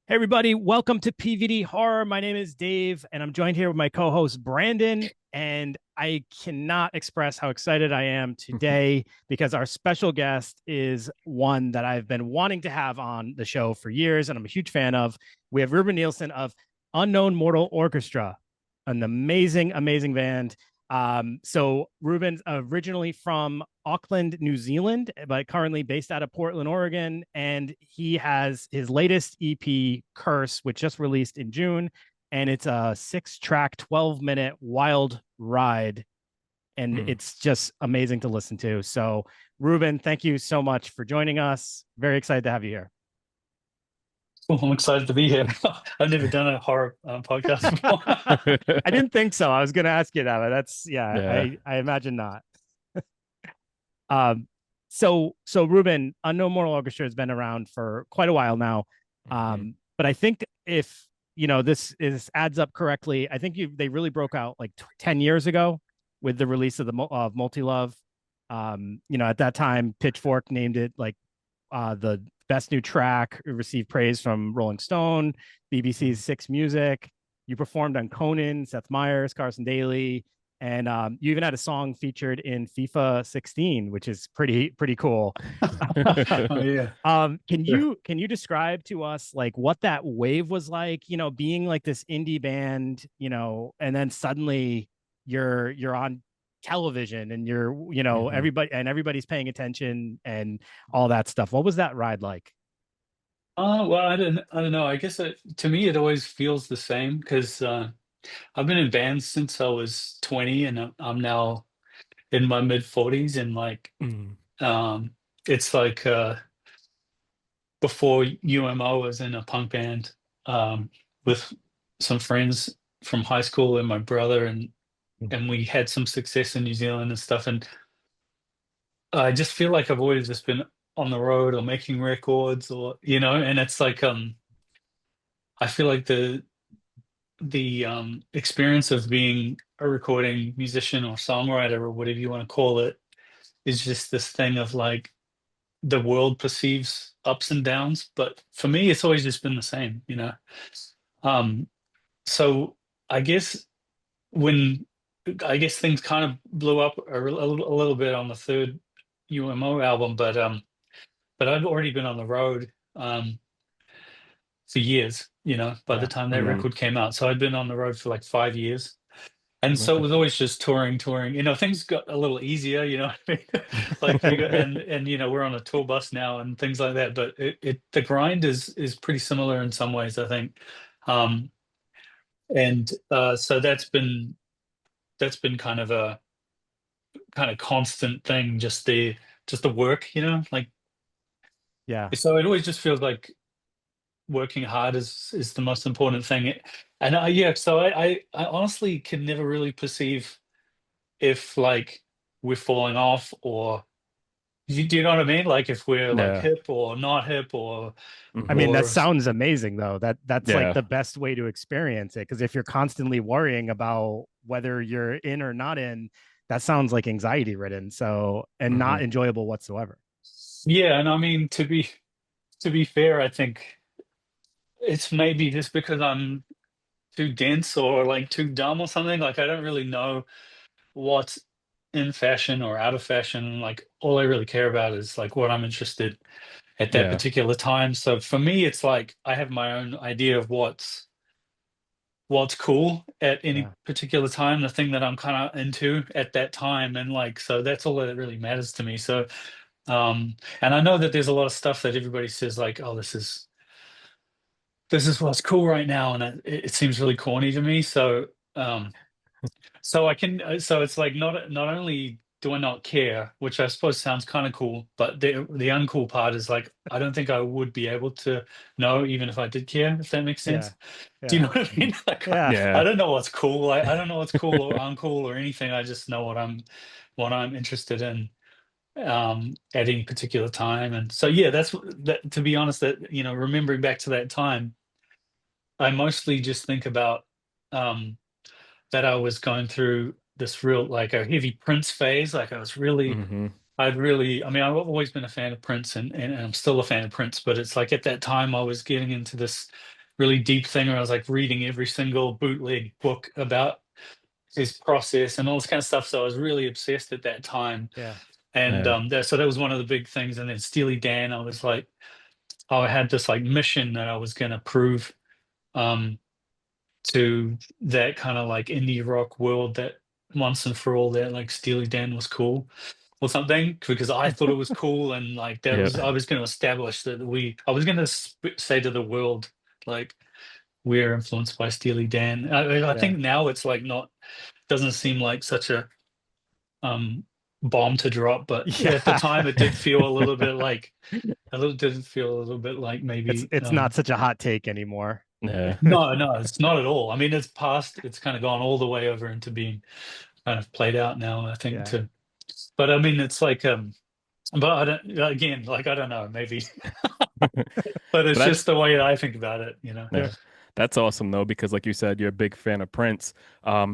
Hey everybody, welcome to PVD Horror. My name is Dave, and I'm joined here with my co-host Brandon. And I cannot express how excited I am today because our special guest is one that I've been wanting to have on the show for years, and I'm a huge fan of. We have Ruban Nielson of Unknown Mortal Orchestra, an amazing, amazing band. So Ruben's originally from Auckland, New Zealand, but currently based out of Portland, Oregon. And he has his latest EP, Curse, which just released in June. And it's a 6-track, 12-minute wild ride. And Mm. it's just amazing to listen to. So, Ruben, thank you so much for joining us. Very excited to have you here. Well, I'm excited to be here. I've never done a horror podcast before. I didn't think so. I was going to ask you that, but yeah, Yeah. I imagine not. Um, so Ruben, Unknown Mortal Orchestra has been around for quite a while now. Mhm. But I think if this adds up correctly, I think they really broke out like 10 years ago with the release of of Multi Love. At that time, Pitchfork named it like the best new track. It received praise from Rolling Stone, BBC's Mhm. Six Music. You performed on Conan, Seth Meyers, Carson Daly, and you even had a song featured in FIFA 16, which is pretty cool. Oh yeah. Can Sure. you describe to us like what that wave was like? Being like this indie band, and then suddenly you're on television and Mhm. everybody's paying attention and all that stuff. What was that ride like? Well, I don't know. I guess to me, it always feels the same because I've been in bands since I was 20, and I'm now in my mid 40s, and like Mm. um, it's like before UMO was in a punk band with some friends from high school and my brother, and we had some success in New Zealand and stuff. And I just feel like I've always just been on the road or making records and it's like I feel like the experience of being a recording musician or songwriter or whatever you want to call it is just this thing of like the world perceives ups and downs, but for me it's always just been the same. Um so I guess when I guess things kind of blew up a little bit on the third UMO album, but I'd already been on the road for years, by the Yeah. time that Mm. record came out. So I'd been on the road for like 5 years. And so it Okay. was always just touring, touring. Things got a little easier, what I mean? Like we got and we're on a tour bus now and things like that. But the grind is pretty similar in some ways, I think. Um and so that's been kind of constant thing, just the work, like Yeah. so it always just feels like working hard is the most important thing. And yeah, so I honestly can never really perceive if like we're falling off or do you know what I mean? Like if we're like Yeah. hip or not hip I Hmm. mean, that or sounds amazing though. That's like Yeah. the best way to experience it. Because if you're constantly worrying about whether you're in or not in, that sounds like anxiety ridden. So and Hmm. not enjoyable whatsoever. yeah, and I mean to be fair, I think it's maybe just because I'm too dense or like too dumb or something. Like I don't really know what's in fashion or out of fashion. Like all I really care about is like what I'm interested at that Yeah. particular time. So for me, it's like I have my own idea of what's cool at any Yeah. particular time, the thing that I'm kind of into at that time, and like so that's all that really matters to me. So and I know that there's a lot of stuff that everybody says like, oh, this is what's cool right now, and it seems really corny to me. Um so it's like not only do I not care, which I suppose sounds kind of cool, but the uncool part is like I don't think I would be able to know even if I did care, if that makes Yeah. sense. Do you Yeah. know what I mean? Like Yeah. I Yeah. don't know what's cool. I don't know what's cool or uncool or anything. I just know what I'm interested in at any particular time. And so yeah, that to be honest, that remembering back to that time, I mostly just think about um that I was going through this real like a heavy Prince phase. Like Hmm. I mean, I've always been a fan of Prince and I'm still a fan of Prince, but it's like at that time I was getting into this really deep thing where I was like reading every single bootleg book about his process and all this kind of stuff. So I was really obsessed at that time. Yeah. And Yeah. so that was one of the big things. And then Steely Dan, I was like, oh, I had this like mission that I was going to prove um, to that kind of like indie rock world that once and for all that like Steely Dan was cool or something because I thought it was cool and like that Yeah. was I was going to establish that I was going to say to the world like we're influenced by Steely Dan. I Yeah. think now it's like not doesn't seem like such a um bomb to drop, but at the Yeah. time it did feel a little bit like did feel a little bit like maybe It's not such a hot take anymore. Yeah. no, no, it's not at all. I mean, it's kind of gone all the way over into being kind of played out now, I think Yeah. too. But I mean, it's like, but I don't, again, like, I don't know, maybe, but But it's that's just the way I think about it, you know? yeah. That's awesome though, because like you said, you're a big fan of Prince.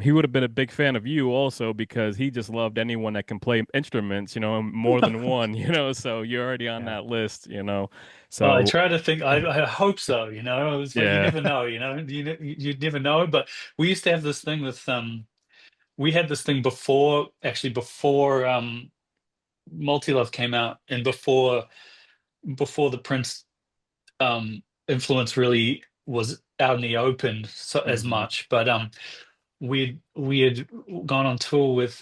He would have been a big fan of you also because he just loved anyone that can play instruments, more than one, so you're already on Yeah. that list, Well, I So try to think, I hope so, you know, it's like, you yeah. never know, you never know, but we used to have this thing with, we had this thing before, actually before, Multi-Love came out and before the Prince influence really was out in the open as Hmm. much. But we had gone on tour with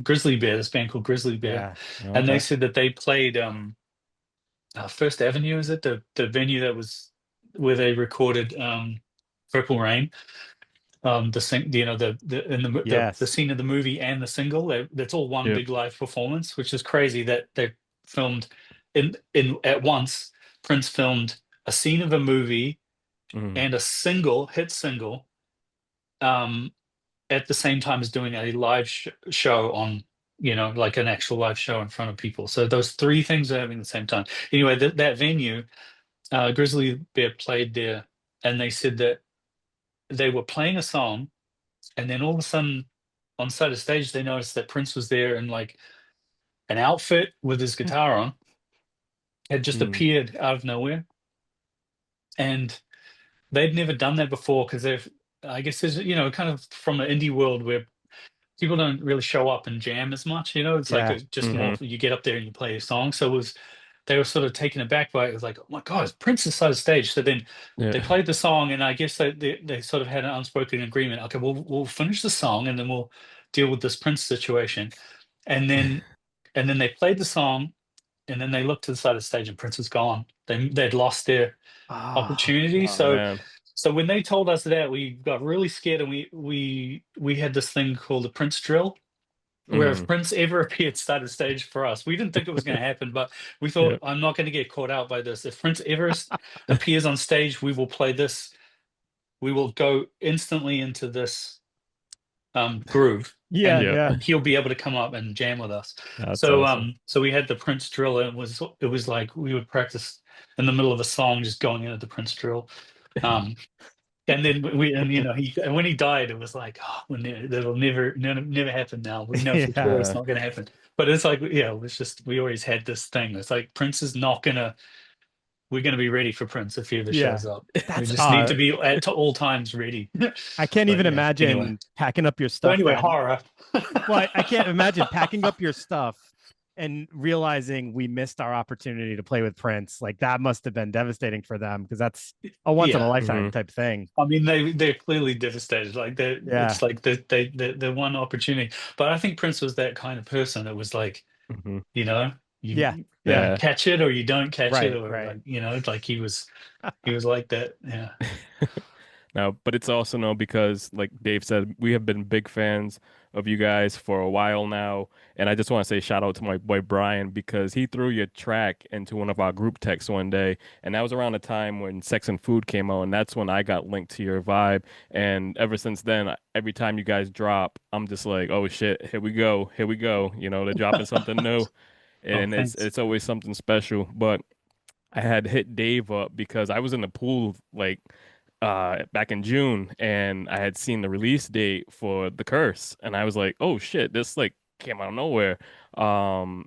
Grizzly Bear, this band called Grizzly Bear, Yeah. and they Okay. said that they played First Avenue, is it the venue that was where they recorded Purple Rain. The sing, the in the Yes. scene of the movie and the single, that's all one Yep. big live performance, which is crazy that they filmed in at once. Prince filmed a scene of a movie Mm. and a hit single, um, at the same time as doing a live show on, like an actual live show in front of people. So those three things are happening at the same time. Anyway, that venue, Grizzly Bear played there, and they said that they were playing a song. And then all of a sudden, on side of stage, they noticed that Prince was there in like an outfit with his guitar on, had just Mm. appeared out of nowhere. And they'd never done that before because I guess there's, kind of from an indie world where people don't really show up and jam as much, it's like Yeah. just more Hmm. you get up there and you play a song. So they were sort of taken aback by it. It was like, oh my God, Prince is side of stage. So then they Yeah. played the song, and I guess they sort of had an unspoken agreement. Okay, we'll finish the song and then we'll deal with this Prince situation. And then they played the song, and then they looked to the side of the stage, and Prince was gone. They'd lost their Ah, opportunity. Oh So man. when they told us that, we got really scared, and we had this thing called the Prince drill, where if Mm. Prince ever appeared started stage for us, we didn't think it was going to happen, but we thought, Yep. I'm not going to get caught out by this. If Prince ever appears on stage, we will play this. We will go instantly into this groove, yeah, and Yep. yeah. he'll be able to come up and jam with us. That's So awesome. so we had the Prince drill, and it was like we would practice in the middle of a song, just going into the Prince drill. Um, and then and when he died, it was like, oh, that'll never happen now. We know for Yeah. sure it's Uh, not going to happen. But it's like, yeah, it was just we always had this thing. It's like Prince is not gonna. We're gonna be ready for Prince if he ever Yeah. shows up. We That's just need to be at all times ready. I can't But even yeah, anyway. imagine packing up your So stuff anyway, that horror. well, I can't imagine packing up your stuff and realizing we missed our opportunity to play with Prince. Like that must have been devastating for them because that's a once in a Yeah, lifetime mhm. type thing. I mean they're clearly devastated. Like Yeah. it's like the one opportunity. But I think Prince was that kind of person that was like, Mhm. you know, Yeah. you Yeah. Yeah. catch it or you don't catch it, Right. or Right. like, like he was like that. Yeah. Now, but it's also no because, like Dave said, we have been big fans of you guys for a while now, and I just want to say shout out to my boy Brian because he threw your track into one of our group texts one day, and that was around the time when Sex and Food came out, and that's when I got linked to your vibe, and ever since then, every time you guys drop, I'm just like, oh shit, here we go, they're dropping something new, Oh, and it's thanks. it's always something special, but. I had hit Dave up because I was in the pool like back in June and I had seen the release date for The Curse and I was like, "Oh shit, this like came out of nowhere." Um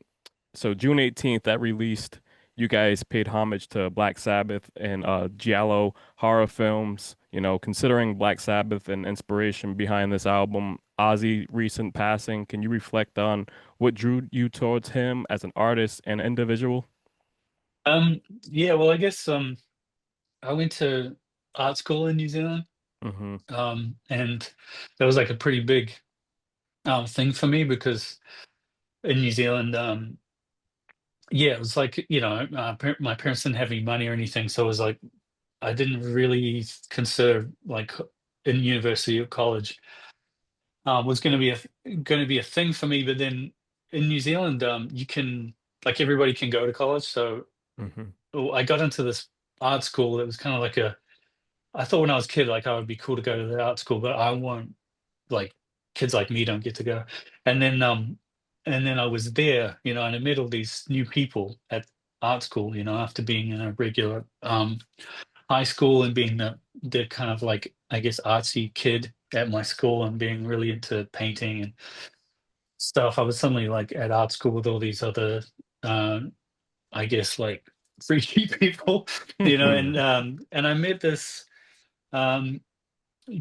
so June 18th that released you guys paid homage to Black Sabbath and Giallo horror films. You know, considering Black Sabbath and inspiration behind this album, Ozzy recent passing, can you reflect on what drew you towards him as an artist and individual? Yeah, well, I guess I went to art school in New Zealand, Hmm. and that was like a pretty big thing for me because in New Zealand, yeah, it was like, my parents didn't have any money or anything, so it was like I didn't really consider like in university or college was going to be a thing for me. But then in New Zealand, you can like everybody can go to college, so Hmm. I got into this art school that was kind of like a. I thought when I was a kid, like I would be cool to go to the art school, but I won't. Like kids like me don't get to go. And then I was there, and I met all these new people at art school, after being in a regular high school and being the kind of like I guess artsy kid at my school and being really into painting and stuff. I was suddenly like at art school with all these other I guess like freaky people, and I met this um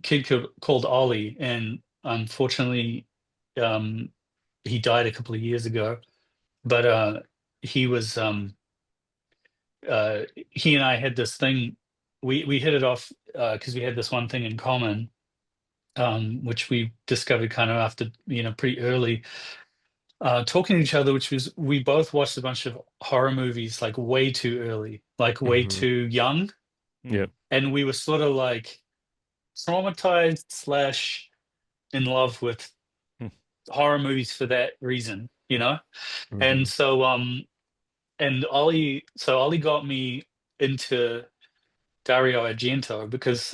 kid called Ollie, and unfortunately, um, he died a couple of years ago. But he was he and I had this thing. We hit it off because we had this one thing in common, which we discovered kind of after pretty early talking to each other, which was we both watched a bunch of horror movies like way too early, like way Hmm. too young, Yep. and we were sort of like traumatized slash in love with horror movies for that reason, And Hmm. so and Ollie got me into Dario Argento because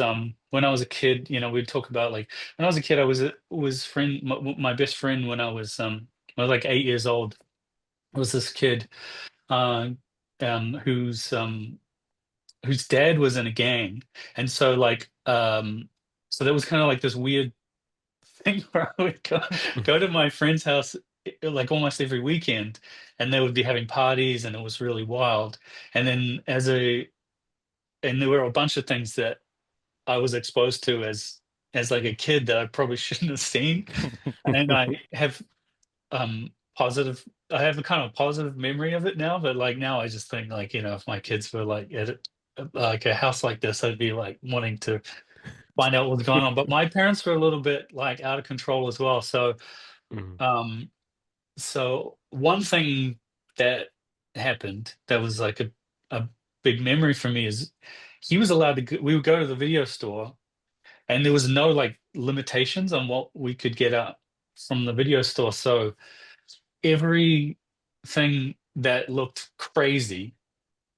when I was a kid, we'd talk about like when I was a kid, I was my best friend when I was like 8 years old was this kid uh whose whose dad was in a gang. And so like so that was kind of like this weird thing where I would go to my friend's house like almost every weekend, and they would be having parties, and it was really wild. And then and there were a bunch of things that I was exposed to as like a kid that I probably shouldn't have seen. And I have positive. I have a kind of positive memory of it now, but like now I just think like if my kids were like like a house like this, I'd be like wanting to find out what's going on. But my parents were a little bit like out of control as well. Hmm. Um, so one thing that happened that was like a big memory for me is he was allowed to we would go to the video store and there was no like limitations on what we could get out from the video store. So everything that looked crazy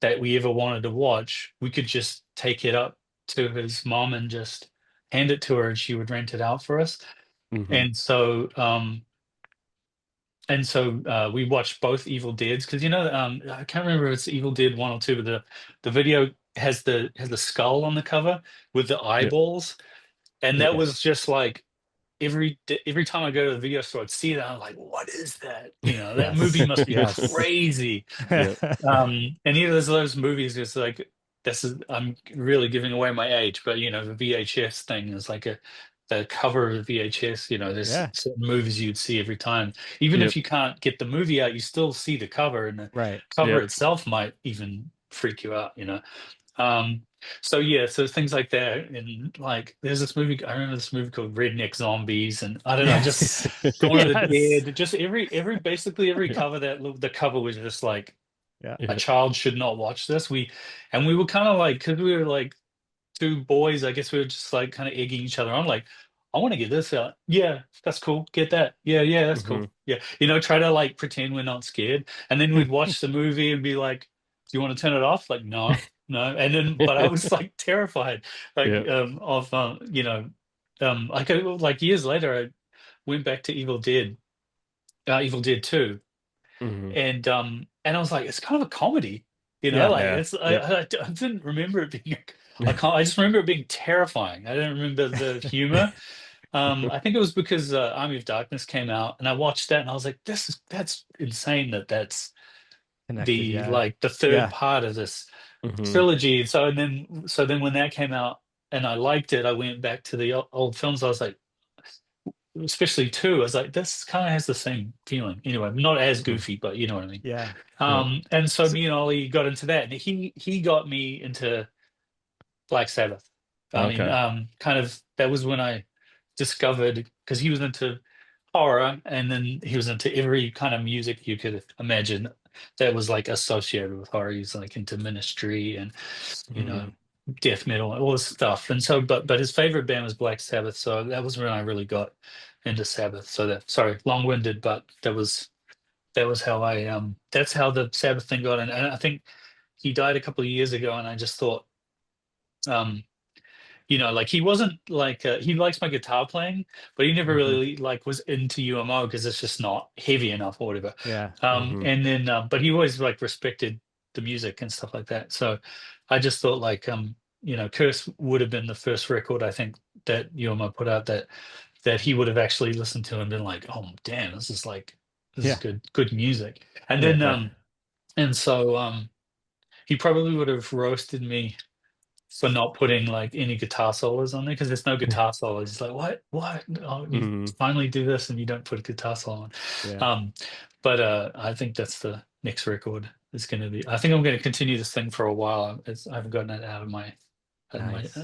that we ever wanted to watch, we could just take it up to his mom and just hand it to her and she would rent it out for us. Hmm. And so we watched both Evil Deads because I can't remember if it's Evil Dead 1 or 2, but the video has the skull on the cover with the Yep. eyeballs, and that Yeah. was just like every time I go to the video store, I'd see that I'm like, what is that? That movie Yes. must be Yes. crazy. Yep. And either of those movies is like I'm really giving away my age, but the VHS thing is like the cover of the VHS. There's Yeah. certain movies you'd see every time, even if Yep. you can't get the movie out, you still see the cover, and the Right. cover Yep. itself might even freak you out. Um, so yeah, so things like that, and like there's this movie. I remember this movie called Redneck Zombies, and I don't know, just Yes. Dawn of the Yes. Dead. Just basically every cover the cover was just like Yeah. a Yeah. child should not watch this. We were kind of like because we were like two boys. I guess we were just like kind of egging each other on, like I want to get this out. Yeah, that's cool. Get that. Yeah, yeah, that's Hmm. cool. Yeah, try to like pretend we're not scared, and then we'd watch the movie and be like, "Do you want to turn it off?" Like, no, no. And then, but I was like terrified, like Yeah. of like years later, I went back to Evil Dead 2, Hmm. and I was like, it's kind of a comedy, Yeah. like Yeah. it's Yep. I didn't remember it being I just remember it being terrifying. I didn't remember the humor. I think it was because Army of Darkness came out, and I watched that, and I was like, that's insane that's Connected. the Yeah. like the third Yeah. part of this Hmm. trilogy. So then when that came out and I liked it, I went back to the old films. I was like, especially two, I was like, this kind of has the same feeling. Anyway, not as Hmm. goofy, but you know what I mean. Yeah. Yeah. And so So, me and Ollie got into that, and he got me into Black Sabbath. I mean, Okay. kind of that was when I discovered, because he was into horror, and then he was into every kind of music you could imagine that was like associated with horror. He's like into Ministry and you Hmm. know death metal and all this stuff. And so, but his favorite band was Black Sabbath. So that was when I really got into Sabbath. So that, sorry, long-winded, but that was how I that's how the Sabbath thing got in. And I think he died a couple of years ago, and I just thought um like he wasn't like he likes my guitar playing, but he never Hmm. really like was into UMO because it's just not heavy enough or whatever. yeah. Hmm. And then but he always like respected the music and stuff like that. So I just thought like Curse would have been the first record I think that UMO put out that he would have actually listened to and been like, oh damn, this is Yeah. good music. And Yeah. then and so he probably would have roasted me for not putting like any guitar solos on there because there's no guitar solos. It's like, what? Oh, you Hmm. finally do this and you don't put a guitar solo on. Yeah. Um, but I think that's the next record is going to be. I think I'm going to continue this thing for a while. I haven't gotten it out of my, out of my. Nice.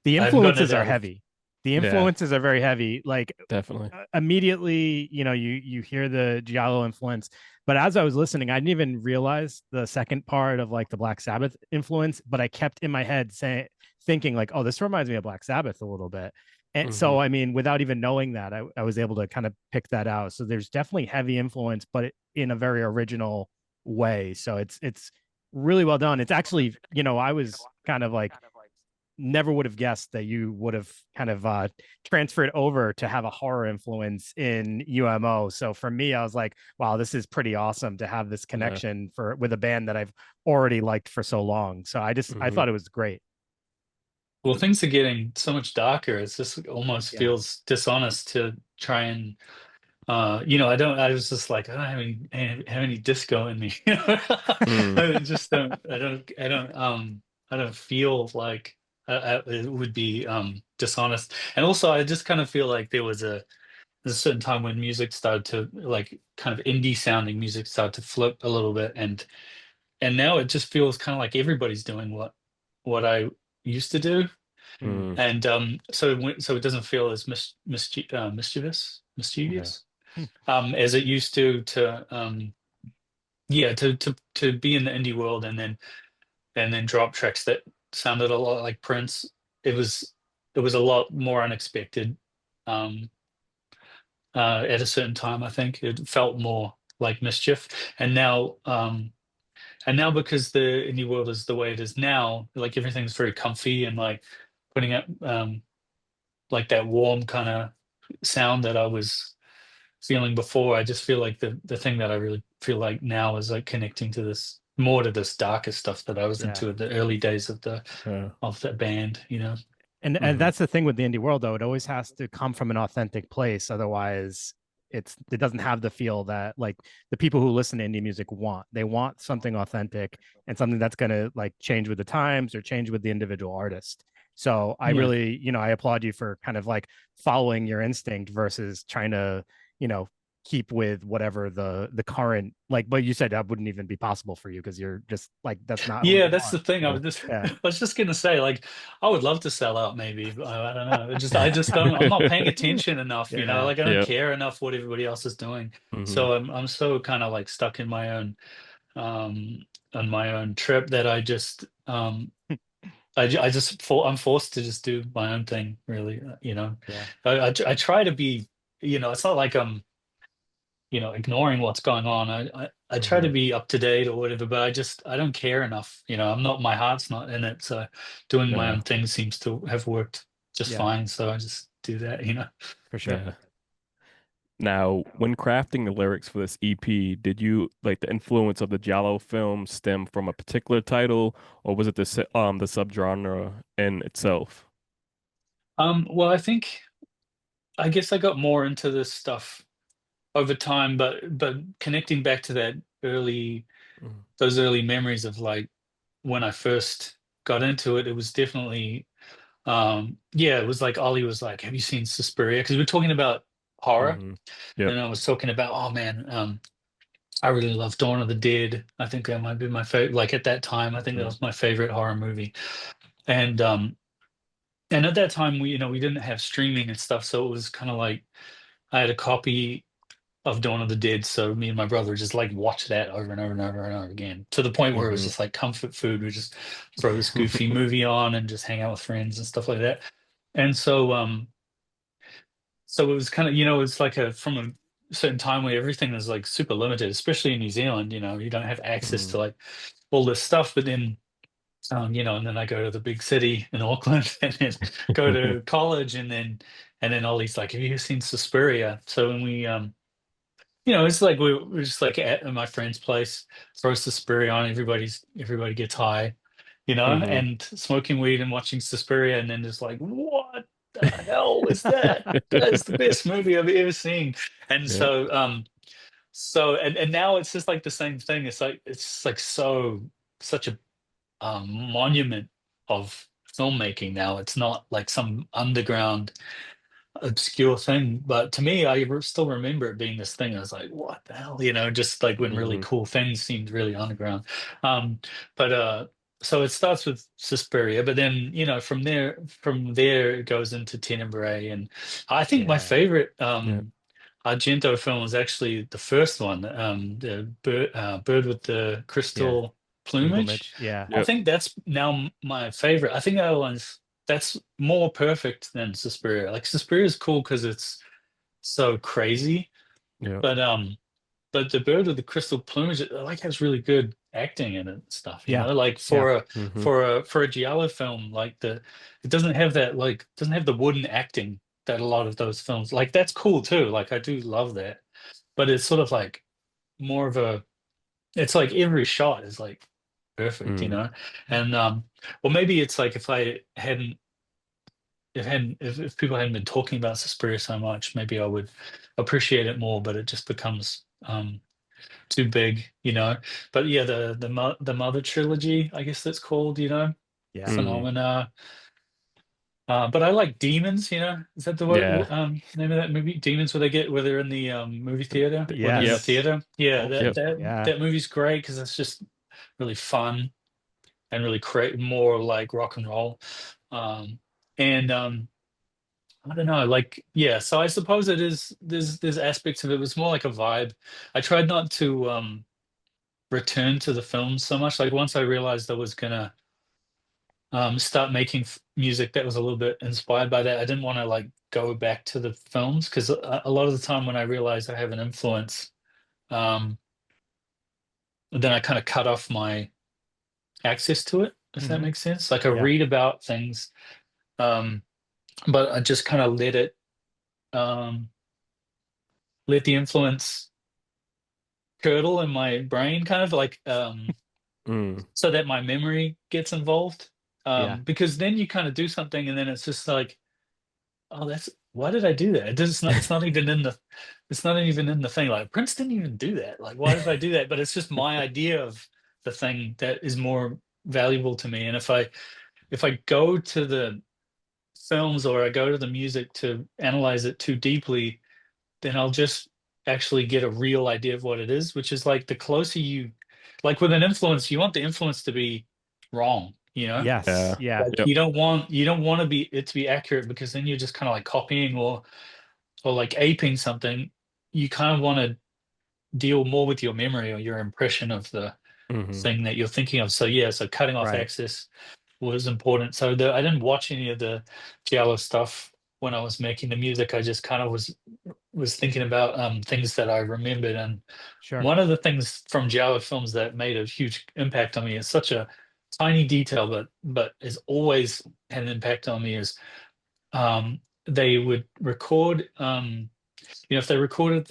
The I haven't gotten influences it are out of. heavy. The Yeah. influences are very heavy. Like Definitely. immediately, you hear the Giallo influence, but as I was listening, I didn't even realize the second part of like the Black Sabbath influence, but I kept in my head saying thinking like, oh, this reminds me of Black Sabbath a little bit. And Hmm. so I mean, without even knowing that, I was able to kind of pick that out. So there's definitely heavy influence, but in a very original way. So it's really well done. It's actually, I was kind of like never would have guessed that you would have kind of transferred over to have a horror influence in UMO. So for me, I was like, wow, this is pretty awesome to have this Yeah. connection with a band that I've already liked for so long. So I Hmm. thought it was great. Well, things are getting so much darker. It's just almost Yeah. feels dishonest to try and I was just like, I don't have any disco in me. Mm. I just don't, I don't feel like it would be dishonest. And also, I just kind of feel like there's a certain time when music started to like kind of indie sounding music started to flip a little bit, and now it just feels kind of like everybody's doing what I used to do, Mm, Mm. and so it doesn't feel as Yeah. mischievous hmm, as it used to yeah to be in the indie world and then drop tracks that sounded a lot like Prince. It was a lot more unexpected um at a certain time. I think it felt more like mischief, and now because the indie world is the way it is now, like everything's very comfy and like putting out like that warm kind of sound that I was feeling before. I just feel like the thing that I really feel like now is like connecting to this more to this darker stuff that I was yeah. into in the early days of Yeah. the band. And Hmm. that's the thing with the indie world though. It always has to come from an authentic place. Otherwise, it doesn't have the feel that like the people who listen to indie music want. They want something authentic and something that's gonna like change with the times or change with the individual artist. So I Yeah. really, I applaud you for kind of like following your instinct versus trying to, you know, keep with whatever the current like, but you said that wouldn't even be possible for you because you're just like that's not who Yeah, you that's the are. thing. Yeah. I Yeah. was just gonna say, like, I would love to sell out, maybe. But I don't know. I just don't. I'm not paying attention enough. Yeah. Like I don't Yeah. care enough what everybody else is doing. Hmm. So I'm so kind of like stuck in my own um on my own trip that I just I'm forced to just do my own thing. Really, Yeah. I try to be. It's not like I'm ignoring what's going on. I try to Hmm. be up to date or whatever, but I don't care enough. My heart's not in it. So doing my Yeah. own thing seems to have worked just Yeah. fine. So I just do that. For sure. Yeah. Now, when crafting the lyrics for this EP, did you like the influence of the Giallo film stem from a particular title, or was it the subgenre in itself? Well, I guess I got more into this stuff over time, but connecting back to that early Mm. those early memories of like when I first got into it. It was definitely yeah, it was like Ollie was like, "Have you seen Suspiria?" Because we're talking about horror, Mhm. Yep. and I was talking about, oh man, I really love Dawn of the Dead. I think that might be my favorite. Like at that time, I think that Mhm. was my favorite horror movie. And and at that time, we didn't have streaming and stuff, so it was kind of like I had a copy of Dawn of the Dead, so me and my brother just like watch that over and over and over and over again, to the point where it was Mhm. just like comfort food. We just throw this goofy movie on and just hang out with friends and stuff like that. And so it was kind of, it's like from a certain time where everything is like super limited, especially in New Zealand. You don't have access Mhm. to like all this stuff. But then, and then I go to the big city in Auckland, and then go to college, and then Ollie's like, "Have you seen Suspiria?" So when it's like we're just like at my friend's place, throw Suspiria on, everybody gets high, Mhm. and smoking weed and watching Suspiria, and then just like, what the hell is that? That is the best movie I've ever seen. And Yep. and now it's just like the same thing. It's like such a monument of filmmaking now. It's not like some underground obscure thing, but to me, still remember it being this thing. I was like, what the hell, just like when really Mhm. cool things seemed really underground. um but so it starts with Suspiria, but then from there it goes into Tenebrae, and I think my Yeah. favorite Yep. Argento film was actually the first one, the bird with the Yeah. crystal plumage. Plumage. Yeah. I Yep. think that's now my favorite. I think that's more perfect than Suspiria. Like Suspiria is cool because it's so crazy, Yep. but the bird with the crystal plumage, it, like, has really good acting in it and stuff. Yeah. Like Yeah. Mhm. for a Giallo film, like it doesn't have that, like, doesn't have the wooden acting that a lot of those films, like, that's cool too. Like I do love that, but it's sort of like more of a, it's like every shot is like perfect, Mm. and well, maybe it's like if people hadn't been talking about Suspiria so much, maybe I would appreciate it more. But it just becomes too big, But yeah, the Mother trilogy, I guess that's called, Yeah. Mm. Phenomena. But I like Demons, Is that the Yeah. name of that movie? Demons, where they're in the movie theater, where they're in the Yep. Yes. theater. Yeah, that Yep. that Yeah. that movie's great because it's just really fun and really create more like rock and roll. And I don't know, like, yeah. So I suppose it is. There's aspects of it. It was more like a vibe. I tried not to return to the films so much. Like once I realized I was gonna start making music that was a little bit inspired by that, I didn't want to like go back to the films because a lot of the time when I realized I have an influence, um, then I kind of cut off my access to it. If that Hmm. makes sense. Like I Yeah. read about things, um, but I just kind of um, let the influence curdle in my brain, kind of like, Mm. so that my memory gets involved. Yeah. Because then you kind of do something and then it's just like, oh, that's, why did I do that? It's not even in the thing. Like Prince didn't even do that. Like, why did I do that? But it's just my idea of the thing that is more valuable to me. And if I go to the films or I go to the music to analyze it too deeply, then I'll just actually get a real idea of what it is, which is like the closer you, like with an influence, you want the influence to be wrong, Yes. Yeah. Yeah. like Yep. you don't want to be it to be accurate, because then you're just kind of like copying or like aping something. You kind of want to deal more with your memory or your impression of the Mhm. thing that you're thinking of. So yeah, so cutting off Right. access was important. So I didn't watch any of the Giallo stuff when I was making the music. I just kind of was thinking about things that I remembered. And Sure. one of the things from Giallo films that made a huge impact on me, is such a tiny detail, but has always had an impact on me, is they would record, if they recorded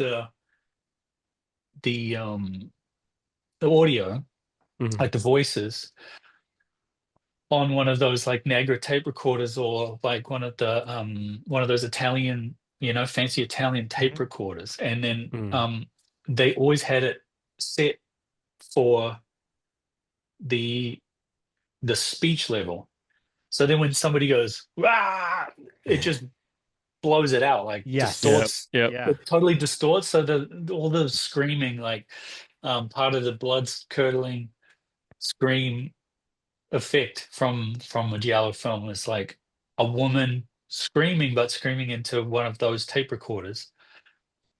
the um the audio, Mhm. like the voices, on one of those like Nagra tape recorders, or like one of those Italian, fancy Italian tape Hmm. recorders. And then Mm. they always had it set for the speech level. So then when somebody goes, "Rah!" it just blows it out, like Yes. Yep. distorts. Yep. Yeah. It totally distorts. So all the screaming, like part of the blood curdling scream effect from a Giallo film is like a woman screaming, but screaming into one of those tape recorders.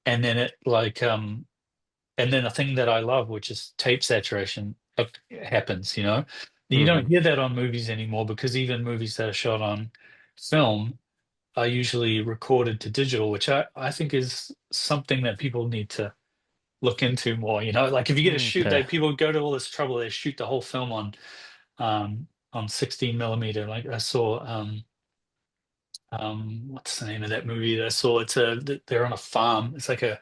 And then it like and then a thing that I love, which is tape saturation, happens. You don't Hmm. hear that on movies anymore, because even movies that are shot on film are usually recorded to digital, which I think is something that people need to look into more. Like if you get a shoot, Yeah. people go to all this trouble, they shoot the whole film on 16 millimeter. Like I saw what's the name of that movie that I saw? They're on a farm. It's like a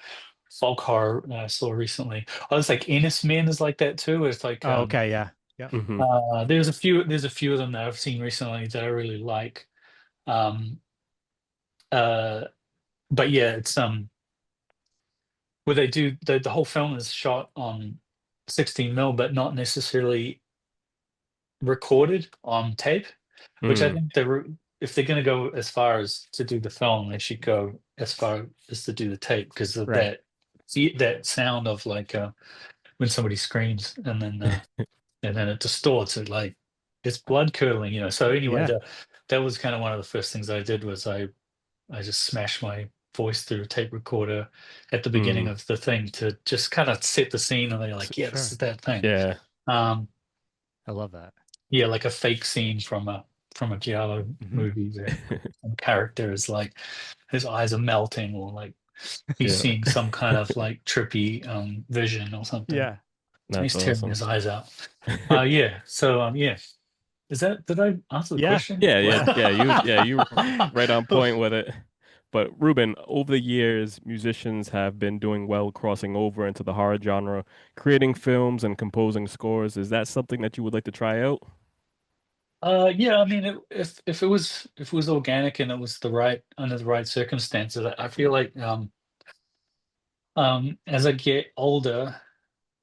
folk horror that I saw recently. Oh, it's like Ennis Men is like that too. It's like Oh, okay. Yeah. Yeah. Hmm. there's a few of them that I've seen recently that I really like. Um uh but yeah, it's where they do the whole film is shot on 16 mil, but not necessarily recorded on tape, which I Mm. think if they're going to go as far as to do the film, they should go as far as to do the tape, because of Right. that sound of like when somebody screams, and then it distorts it, like it's blood curdling. So anyway, Yeah. that was kind of one of the first things I did, was I just smashed my voice through a tape recorder at the beginning Mm. of the thing to just kind of set the scene, and they're like, yeah, this Sure. is that thing. Yeah. Um, I love that. yeah, like a fake scene from a Giallo Hmm. movie where some character is like his eyes are melting, or like he's Yeah. seeing some kind of like trippy vision or something. Yeah. He's That's tearing awesome. his eyes out. Yeah. So yeah. Did I answer the Yeah. question? Yeah, yeah, Yeah. you right on point with it. But Ruben, over the years, musicians have been doing well crossing over into the horror genre, creating films and composing scores. Is that something that you would like to try out? Yeah, I mean, if it was organic and it was the right under the right circumstances, I feel like as I get older,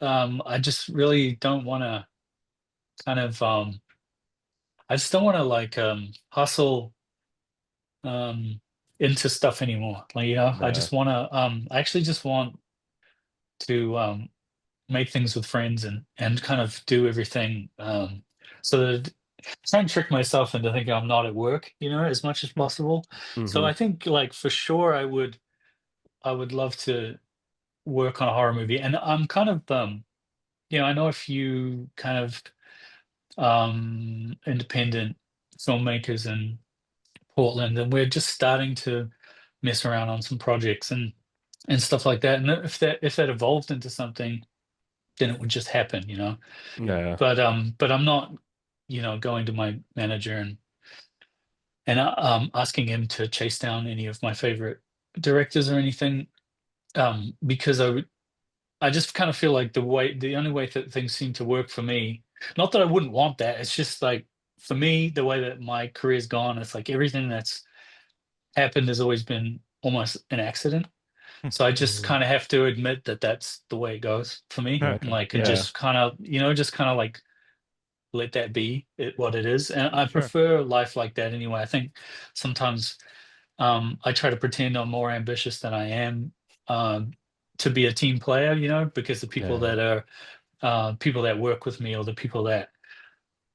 I just really don't want to kind of I just don't want to like hustle um into stuff anymore. Like, I Yeah. just want to I actually just want to make things with friends, and kind of do everything so that try and trick myself into thinking I'm not at work, as much as possible. So Hmm. I think, like, for sure I would love to work on a horror movie. And I'm kind of I know a few kind of independent filmmakers in Portland, and we're just starting to mess around on some projects and stuff like that. And if that evolved into something, then it would just happen. Yeah. But I'm not, going to my manager and asking him to chase down any of my favorite directors or anything, because I just kind of feel like the only way that things seem to work for me, not that I wouldn't want that, it's just like, for me, the way that my career's gone, it's like everything that's happened has always been almost an accident. So I just Mhm. kind of have to admit that that's the way it goes for me, Huh. and Okay. like, and Yeah. just kind of, like let that be what it is. And I Sure. prefer life like that anyway. I think sometimes I try to pretend I'm more ambitious than I am, um, to be a team player, because the people Yeah. that are people that work with me, or the people that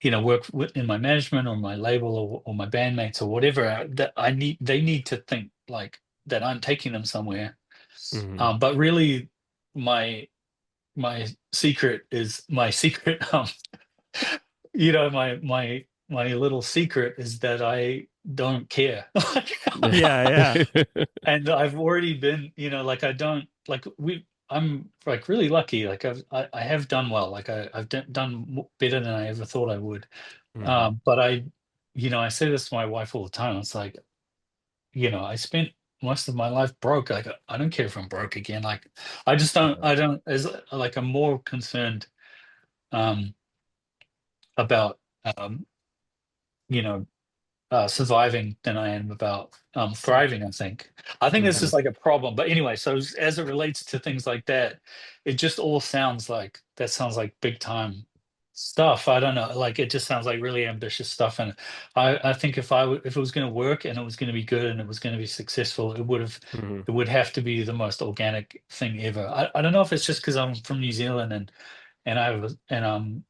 work in my management or my label, or my bandmates or whatever, that they need to think like that I'm taking them somewhere. Hmm. But really, my my secret is my secret. My little secret is that I don't care. Yeah. Yeah. And I've already been, like, I don't like I'm like really lucky. Like I have done well. Like I've done better than I ever thought I would. Hmm. But I say this to my wife all the time. It's like, I spent most of my life broke. Like, I don't care if I'm broke again. Like, I don't, as like, I'm more concerned um about um you know surviving than I am about thriving. I think this Hmm. is like a problem. But anyway, so as it relates to things like that, it just all sounds like big time stuff. I don't know, like it just sounds like really ambitious stuff. And I think if it was going to work and it was going to be good and it was going to be successful, Hmm. it would have to be the most organic thing ever. I don't know if it's just because I'm from New Zealand and I have and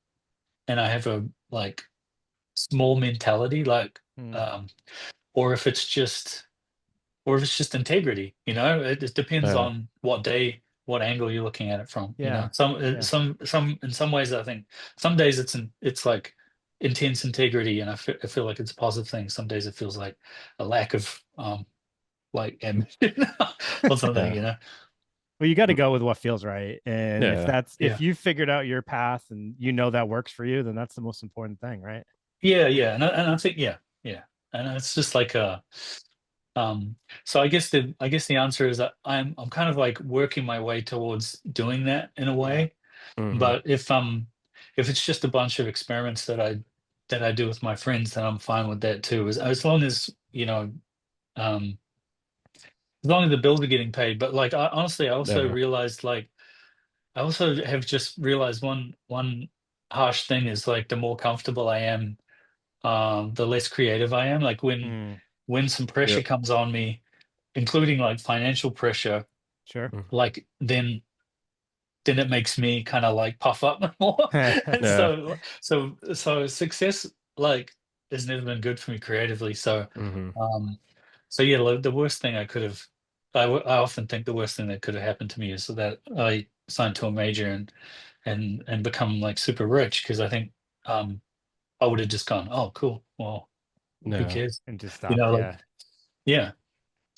I have a like small mentality, like Mm. um or if it's just integrity, it just depends Yeah. on what angle you're looking at it from. Yeah. Yeah. Some in some ways I think some days it's like intense integrity, and I feel like it's a positive thing. Some days it feels like a lack of like ambition or something, Yeah. Well, you got to Mm. go with what feels right. And Yeah. if Yeah. you figured out your path and that works for you, then that's the most important thing, right? Yeah, and I think yeah, and it's just like a um. So I guess the answer is that I'm kind of like working my way towards doing that in a Yeah. way. Hmm. But if it's just a bunch of experiments that I do with my friends, then I'm fine with that too. As long as um, as long as the bills are getting paid. But like honestly, I also Yeah. realized like I also have just realized one harsh thing is like the more comfortable I am, the less creative I am. Like Mm. when some pressure Yep. comes on me, including like financial pressure, Sure. Mm. like then it makes me kind of like puff up more. And Yeah. so success like has never been good for me creatively. Hmm. Um, so yeah, like, the worst thing I often think the worst thing that could have happened to me is that I signed to a major and become like super rich because I think um I would have just gone, oh cool, well who Yeah. cares, And just stopped. like Yeah. yeah.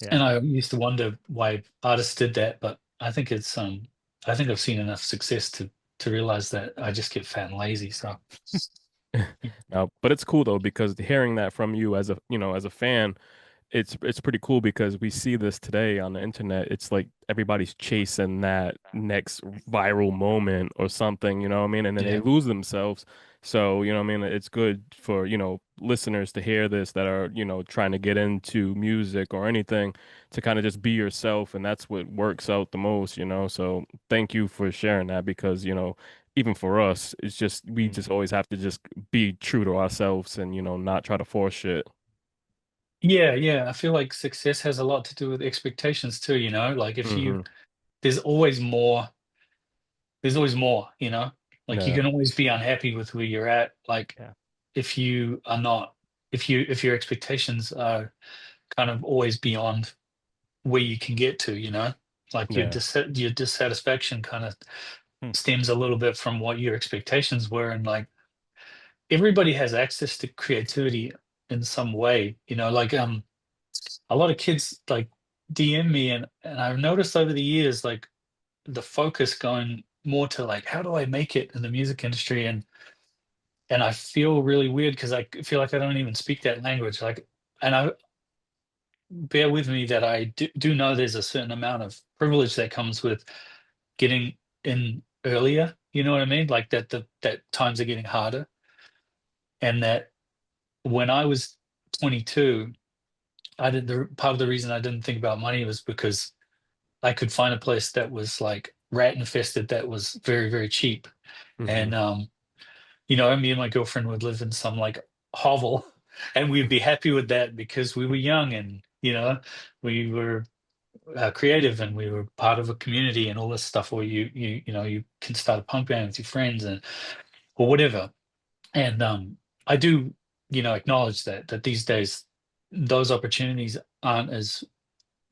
Yeah. And I used to wonder why artists did that, but I think I've seen enough success to realize that I just get fat and lazy. So No, but it's cool though because hearing that from you as a as a fan, it's pretty cool because we see this today on the internet. It's like everybody's chasing that next viral moment or something, you know what I mean? And then they yeah, lose themselves. So, you know what I mean? It's good for, listeners to hear this that are, trying to get into music or anything to kind of just be yourself. And that's what works out the most, you know? So thank you for sharing that because, even for us, it's just, we Mm. just always have to just be true to ourselves and, not try to force shit. yeah. I feel like success has a lot to do with expectations too. Like if you Hmm. there's always more. There's always more. Like you Yeah. can always be unhappy with where you're at. Like Yeah. if you are not, if your expectations are kind of always beyond where you can get to, like Yeah. your dissatisfaction kind of Mm. stems a little bit from what your expectations were, and like everybody has access to creativity in some way, like a lot of kids like DM me, and I've noticed over the years like the focus going more to like how do I make it in the music industry, and I feel really weird because I feel like I don't even speak that language, like, and I bear with me that I do know there's a certain amount of privilege that comes with getting in earlier, you know what I mean? Like that times are getting harder, and that when I was 22, I did the part of the reason I didn't think about money was because I could find a place that was like rat infested that was very, very cheap. Hmm. And me and my girlfriend would live in some like hovel and we'd be happy with that because we were young and we were creative and we were part of a community and all this stuff, or you can start a punk band with your friends and or whatever. And I do, acknowledge that these days those opportunities aren't as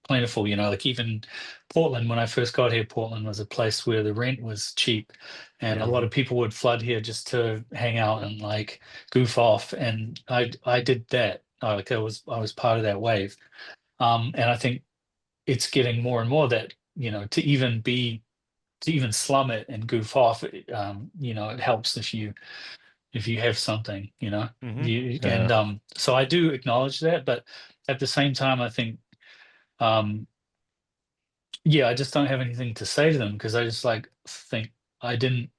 plentiful. Like even Portland, when I first got here, Portland was a place where the rent was cheap, and a Yeah. lot Hmm. of people would flood here just to hang out and like goof off. And I did that. Like I was part of that wave. And I think it's getting more and more that to even slum it and goof off. It helps if you have something, Hmm. you and Yeah. so I do acknowledge that, but at the same time, I think, um, yeah, I just don't have anything to say to them because I just like think I didn't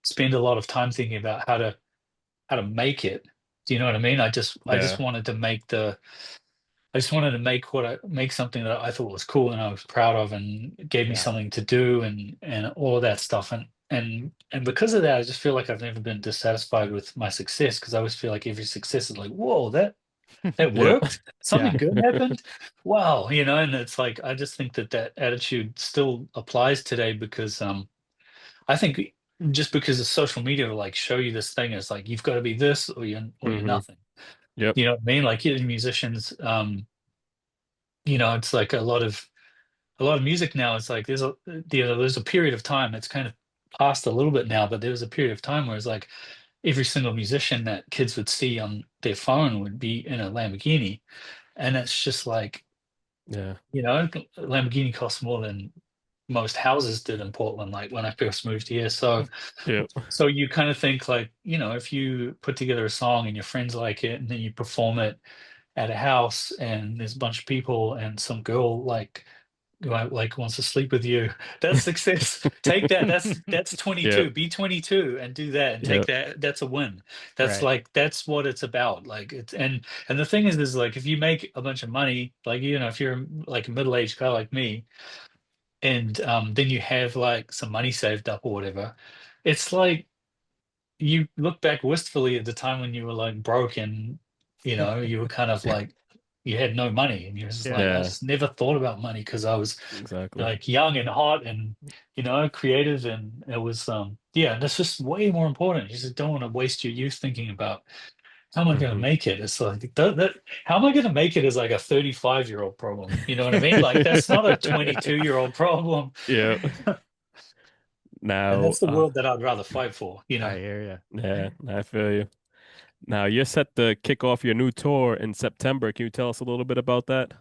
spend a lot of time thinking about how to make it. Do you know what I mean? I just Yeah. wanted to make make something that I thought was cool and I was proud of, and gave me Yeah. something to do, and all of that stuff. And because of that, I just feel like I've never been dissatisfied with my success, because I always feel like every success is like, whoa, that Yeah. worked. Yeah. Something good happened. Wow, and it's like I just think that that attitude still applies today, because I think just because the social media will like show you this thing, it's like you've got to be this or you're Hmm. nothing. Yep. You know what I mean? Like musicians, it's like a lot of music now. It's like there's a period of time. It's kind of past a little bit now, but there was a period of time where it's like every single musician that kids would see on their phone would be in a Lamborghini, and it's just like, Yeah. a Lamborghini costs more than most houses did in Portland, like when I first moved here. So Yep. so you kind of think like, if you put together a song and your friends like it, and then you perform it at a house and there's a bunch of people and some girl like wants to sleep with you, that's success. Take that. That's Yep. 22. Be 22 and do that, and take Yep. that. That's a win. That's Right. like that's what it's about. Like it's and the thing is like, if you make a bunch of money, like, if you're like a middle-aged guy like me, and then you have like some money saved up or whatever, it's like you look back wistfully at the time when you were like broke, and you were kind of like, you had no money, and you're just Yeah. like, I Yeah. just never thought about money, because I was Exactly. like young and hot and creative, and it was yeah, and that's just way more important. You just don't want to waste your youth thinking about, how am I going to Hmm. make it. It's like how am I going to make it is like a 35-year-old problem, you know what I mean? Like, that's not a 22-year-old problem. Yeah. And Now, that's the world that I'd rather fight for. I hear you. yeah, I feel you. Now you're set to kick off your new tour in September. Can you tell us a little bit about that?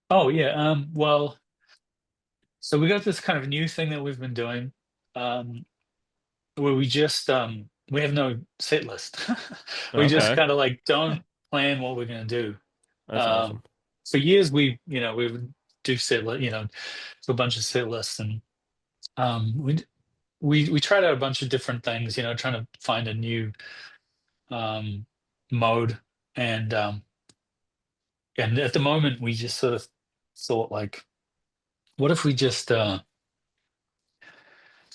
Oh yeah, well, so we got this kind of new thing that we've been doing, um where we have no set list. We just Okay, kind of like don't plan what we're going to do. that's um awesome. for years we would do do a bunch of set lists, and we tried out a bunch of different things, trying to find a new um mode. And um and at the moment we just sort of thought like, what if we just kind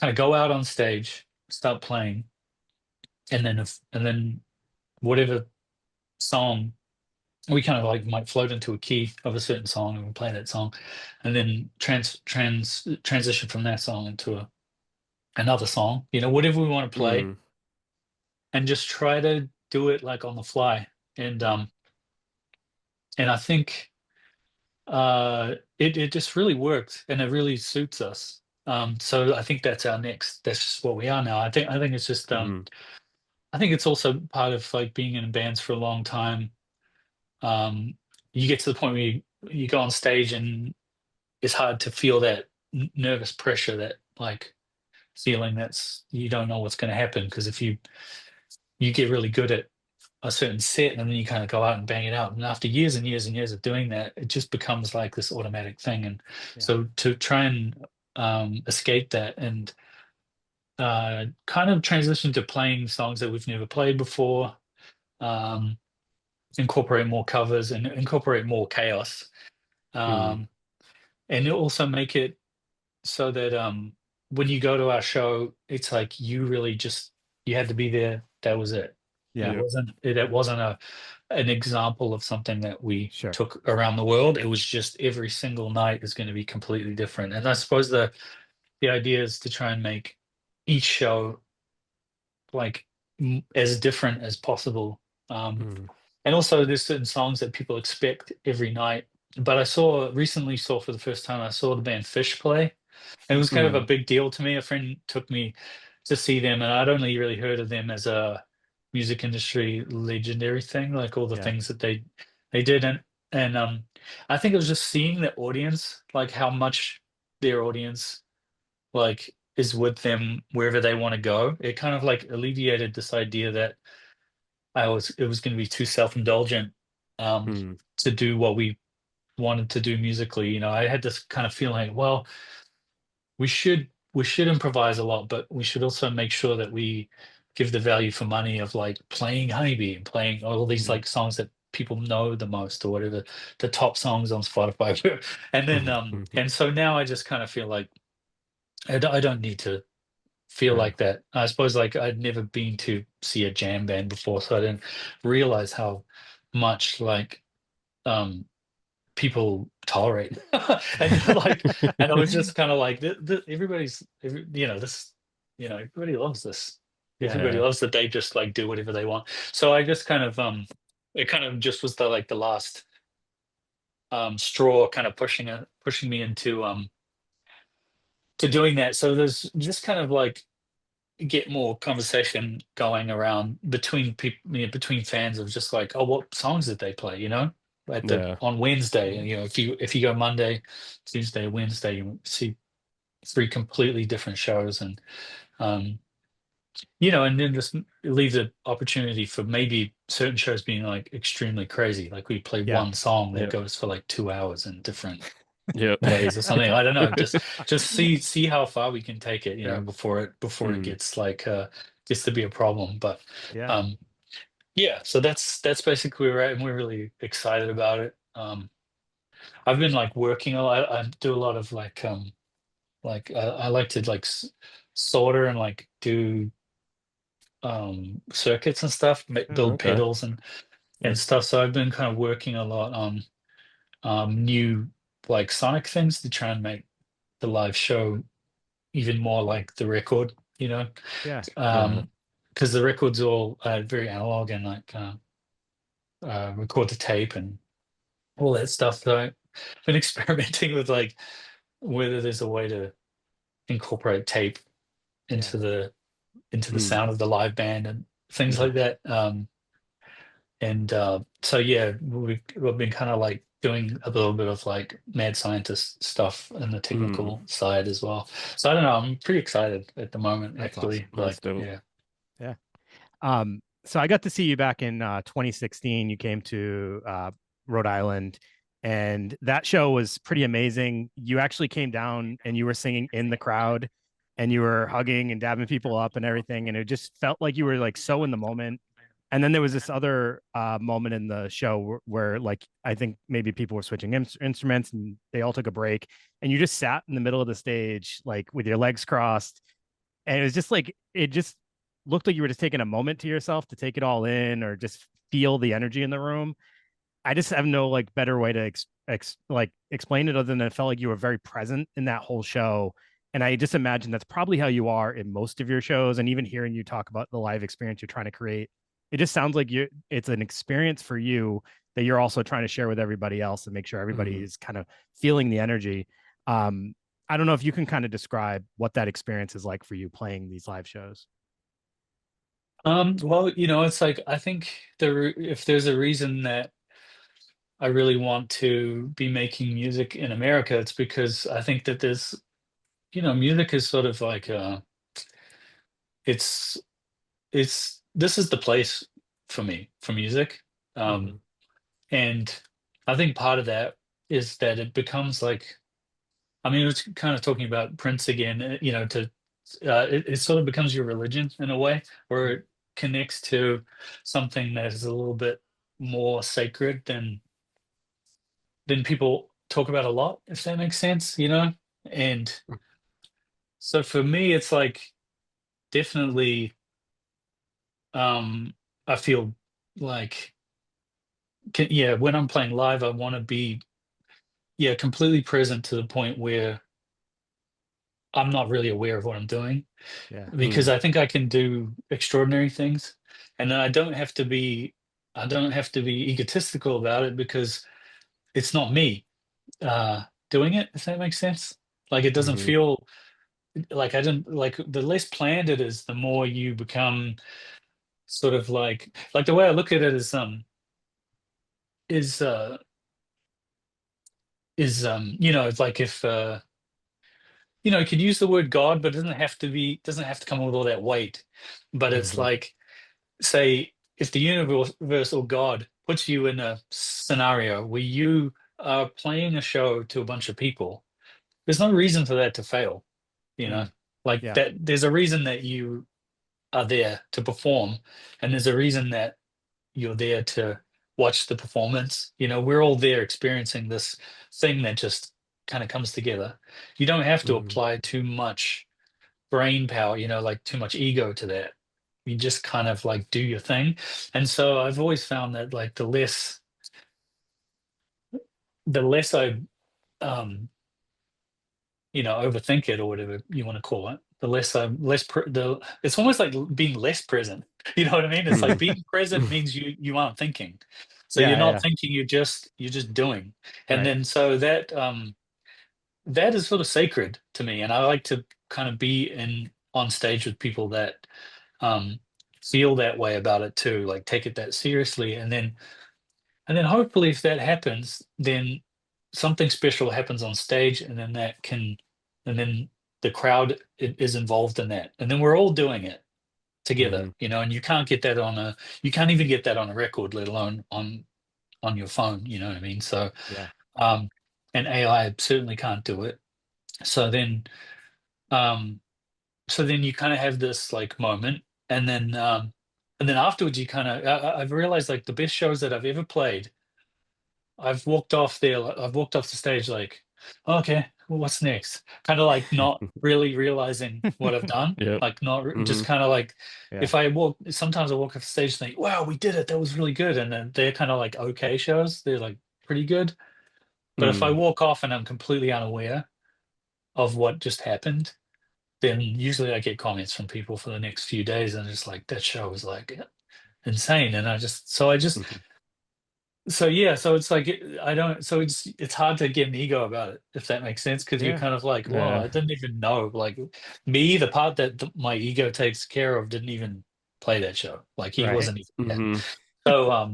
of go out on stage, start playing, and then whatever song, we kind of like might float into a key of a certain song, and we play that song, and then transition from that song into another song, whatever we want to play, Mm, and just try to do it like on the fly. And I think it just really worked, and it really suits us. So I think that's just what we are now. I think it's just mm, I think it's also part of like being in bands for a long time. um, you get to the point where you go on stage, and it's hard to feel that nervous pressure, that like feeling that's, you don't know what's going to happen, because if you get really good at a certain set, and then you kind of go out and bang it out, and after years and years and years of doing that, it just becomes like this automatic thing. And Yeah. so to try and escape that, and kind of transition to playing songs that we've never played before, um, incorporate more covers and incorporate more chaos, mm. um, and also make it so that when you go to our show, it's like you really just, you had to be there. That was it. Yeah. It wasn't an example of something that we Sure. took around the world. It was just every single night is going to be completely different. And I suppose the idea is to try and make each show like as different as possible. Um, Mm, and also there's certain songs that people expect every night. But recently saw for the first time, I saw the band Fish play. And it was kind of a mm. big deal to me. A friend took me to see them, and I'd only really heard of them as a music industry legendary thing, like all the Yeah. things that they did. And I think it was just seeing the audience, like how much their audience like is with them wherever they want to go. It kind of like alleviated this idea that it was going to be too self-indulgent um, Mm. to do what we wanted to do musically. I had this kind of feeling, well, we should improvise a lot, but we should also make sure that we give the value for money of like playing Honeybee and playing all these like songs that people know the most or whatever, the top songs on Spotify. And then and so now I just kind of feel like I don't need to feel Yeah. like that. I suppose like I'd never been to see a jam band before, so I didn't realize how much like um people tolerate. And like, and I was just kind of like this, everybody loves this. Everybody Yeah. loves that they just like do whatever they want. So I just kind of it kind of just was the like the last straw kind of pushing me into to doing that. So there's just kind of like get more conversation going around between people, between fans of just like, oh, what songs did they play, at the Yeah. on Wednesday. And if you go Monday, Tuesday, Wednesday, you see three completely different shows. And um and then just leave the opportunity for maybe certain shows being like extremely crazy, like we play Yeah. one song that Yep. goes for like 2 hours in different Yep. ways or something. I don't know. Just see how far we can take it, Yeah. before it Mm. gets like gets to be a problem. But Yeah. um yeah, so that's basically where we're at, and we're really excited about it. I've been like working a lot. I do a lot of like I like to like solder and like do circuits and stuff, Oh, build Okay. pedals and Yep. stuff. So I've been kind of working a lot on new like sonic things to try and make the live show even more like the record, you know, yeah. Yeah. because the record's all very analog and like record to tape and all that stuff. So I've been experimenting with like whether there's a way to incorporate tape Yeah. into the Mm. sound of the live band and things Yeah. like that. And so yeah, we've been kind of like doing a little bit of like mad scientist stuff in the Mm. technical side as well. So I don't know, I'm pretty excited at the moment, That's actually. awesome. That's Like, dope. yeah. Yeah. So I got to see you back in 2016. You came to Rhode Island, and that show was pretty amazing. You actually came down and you were singing in the crowd, and you were hugging and dabbing people up and everything, and it just felt like you were like so in the moment. And then there was this other moment in the show where, like, I think maybe people were switching instruments and they all took a break, and you just sat in the middle of the stage, like with your legs crossed, and it was just like it just looked like you were just taking a moment to yourself to take it all in or just feel the energy in the room. I just have no like better way to like explain it other than it felt like you were very present in that whole show. And I just imagine that's probably how you are in most of your shows. And even hearing you talk about the live experience you're trying to create, it just sounds like it's an experience for you that you're also trying to share with everybody else and make sure everybody Mm. is kind of feeling the energy. Um, I don't know if you can kind of describe what that experience is like for you playing these live shows. Well, it's like I think if there's a reason that I really want to be making music in America, it's because I think that music is sort of like it's this is the place for me for music. Um, Mm. and I think part of that is that it becomes like, I mean, it's kind of talking about Prince again, it sort of becomes your religion in a way, where it connects to something that is a little bit more sacred than people talk about a lot, if that makes sense. And so for me, it's like definitely, um, I feel like, yeah, when I'm playing live, I want to be, yeah, completely present to the point where I'm not really aware of what I'm doing, Yeah. because Mm. I think I can do extraordinary things, and then I don't have to be egotistical about it because it's not me doing it, if that makes sense. Like it doesn't Mm. feel like I didn't like the less planned it is, the more you become sort of like the way I look at it is it's like if you could use the word God, but it doesn't have to come with all that weight. But it's Mhm. like, say, if the universe or God puts you in a scenario where you are playing a show to a bunch of people, there's no reason for that to fail, you know? Mm. Like Yeah. that, there's a reason that you are there to perform, and there's a reason that you're there to watch the performance. We're all there experiencing this thing that just kind of comes together. You don't have to Mhm. apply too much brain power, like too much ego to that. You just kind of like do your thing. And so I've always found that like the less I um overthink it or whatever you want to call it, the less I'm less it's almost like being less present. You know what I mean? It's like being present means you aren't thinking. So you're Yeah, not yeah, thinking, you're just doing. And right. then so that is sort of sacred to me. And I like to kind of be on stage with people that um feel that way about it too, like take it that seriously. And then hopefully if that happens, then something special happens on stage, and then the crowd is involved in that. And then we're all doing it together, Mhm. and you can't even get that on a record, let alone on your phone, you know what I mean? So, Yeah. um, and AI certainly can't do it. So then, um, you kind of have this like moment, and then afterwards you kind of, I've realized like the best shows that I've ever played, I've walked off the stage like, okay, well, what's next? Kind of like not really realizing what I've done. Yep. Like not just Mhm. kind of like Yeah. if sometimes I walk off the stage and think, wow, we did it. That was really good. And then they're kind of like okay shows. They're like pretty good. But if I Mm. walk off and I'm completely unaware of what just happened, then usually I get comments from people for the next few days and it's like that show was like insane. And Mhm. so yeah, so it's like I don't. So it's hard to get an ego about it, if that makes sense, because you're Yeah. kind of like, well, Yeah. I didn't even know. Like me, the part that my ego takes care of didn't even play that show. Like he Right. wasn't even there. Mhm. So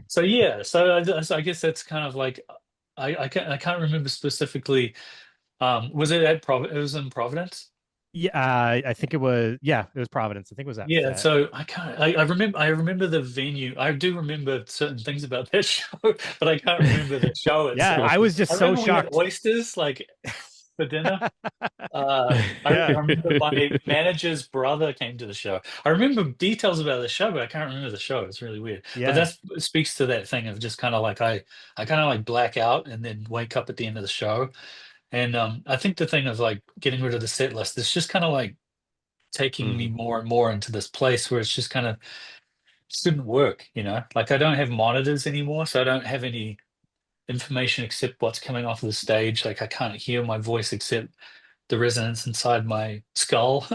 so yeah, so I guess that's kind of like I can't remember specifically. Was it It was in Providence? Yeah, I think it was. Yeah, it was Providence. I think it was Yeah, that. so I remember the venue. I do remember certain things about that show, but I can't remember the show Yeah, itself. I was just I so remember we had shocked. oysters like for dinner. I Yeah. remember my manager's brother came to the show. I remember details about the show, but I can't remember the show. It's really weird. But Yeah. that speaks to that thing of just kind of like I kind of like black out and then wake up at the end of the show. And I think the thing of like getting rid of the set list is just kind of like taking me Mhm. more and more into this place where it's just kind of shouldn't work, Like I don't have monitors anymore, so I don't have any information except what's coming off of the stage. Like I can't hear my voice except the resonance inside my skull.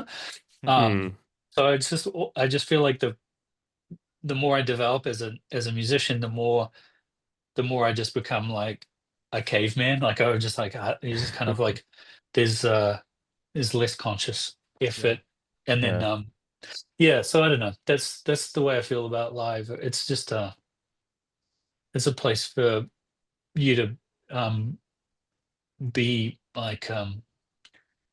Um, Mm. so I just feel like the more I develop as a musician, the more I just become like a caveman. Like I was just like you just kind of like there's there's less conscious Yeah. effort, and then Yeah. yeah. So I don't know. That's the way I feel about live. It's just it's a place for you to um be like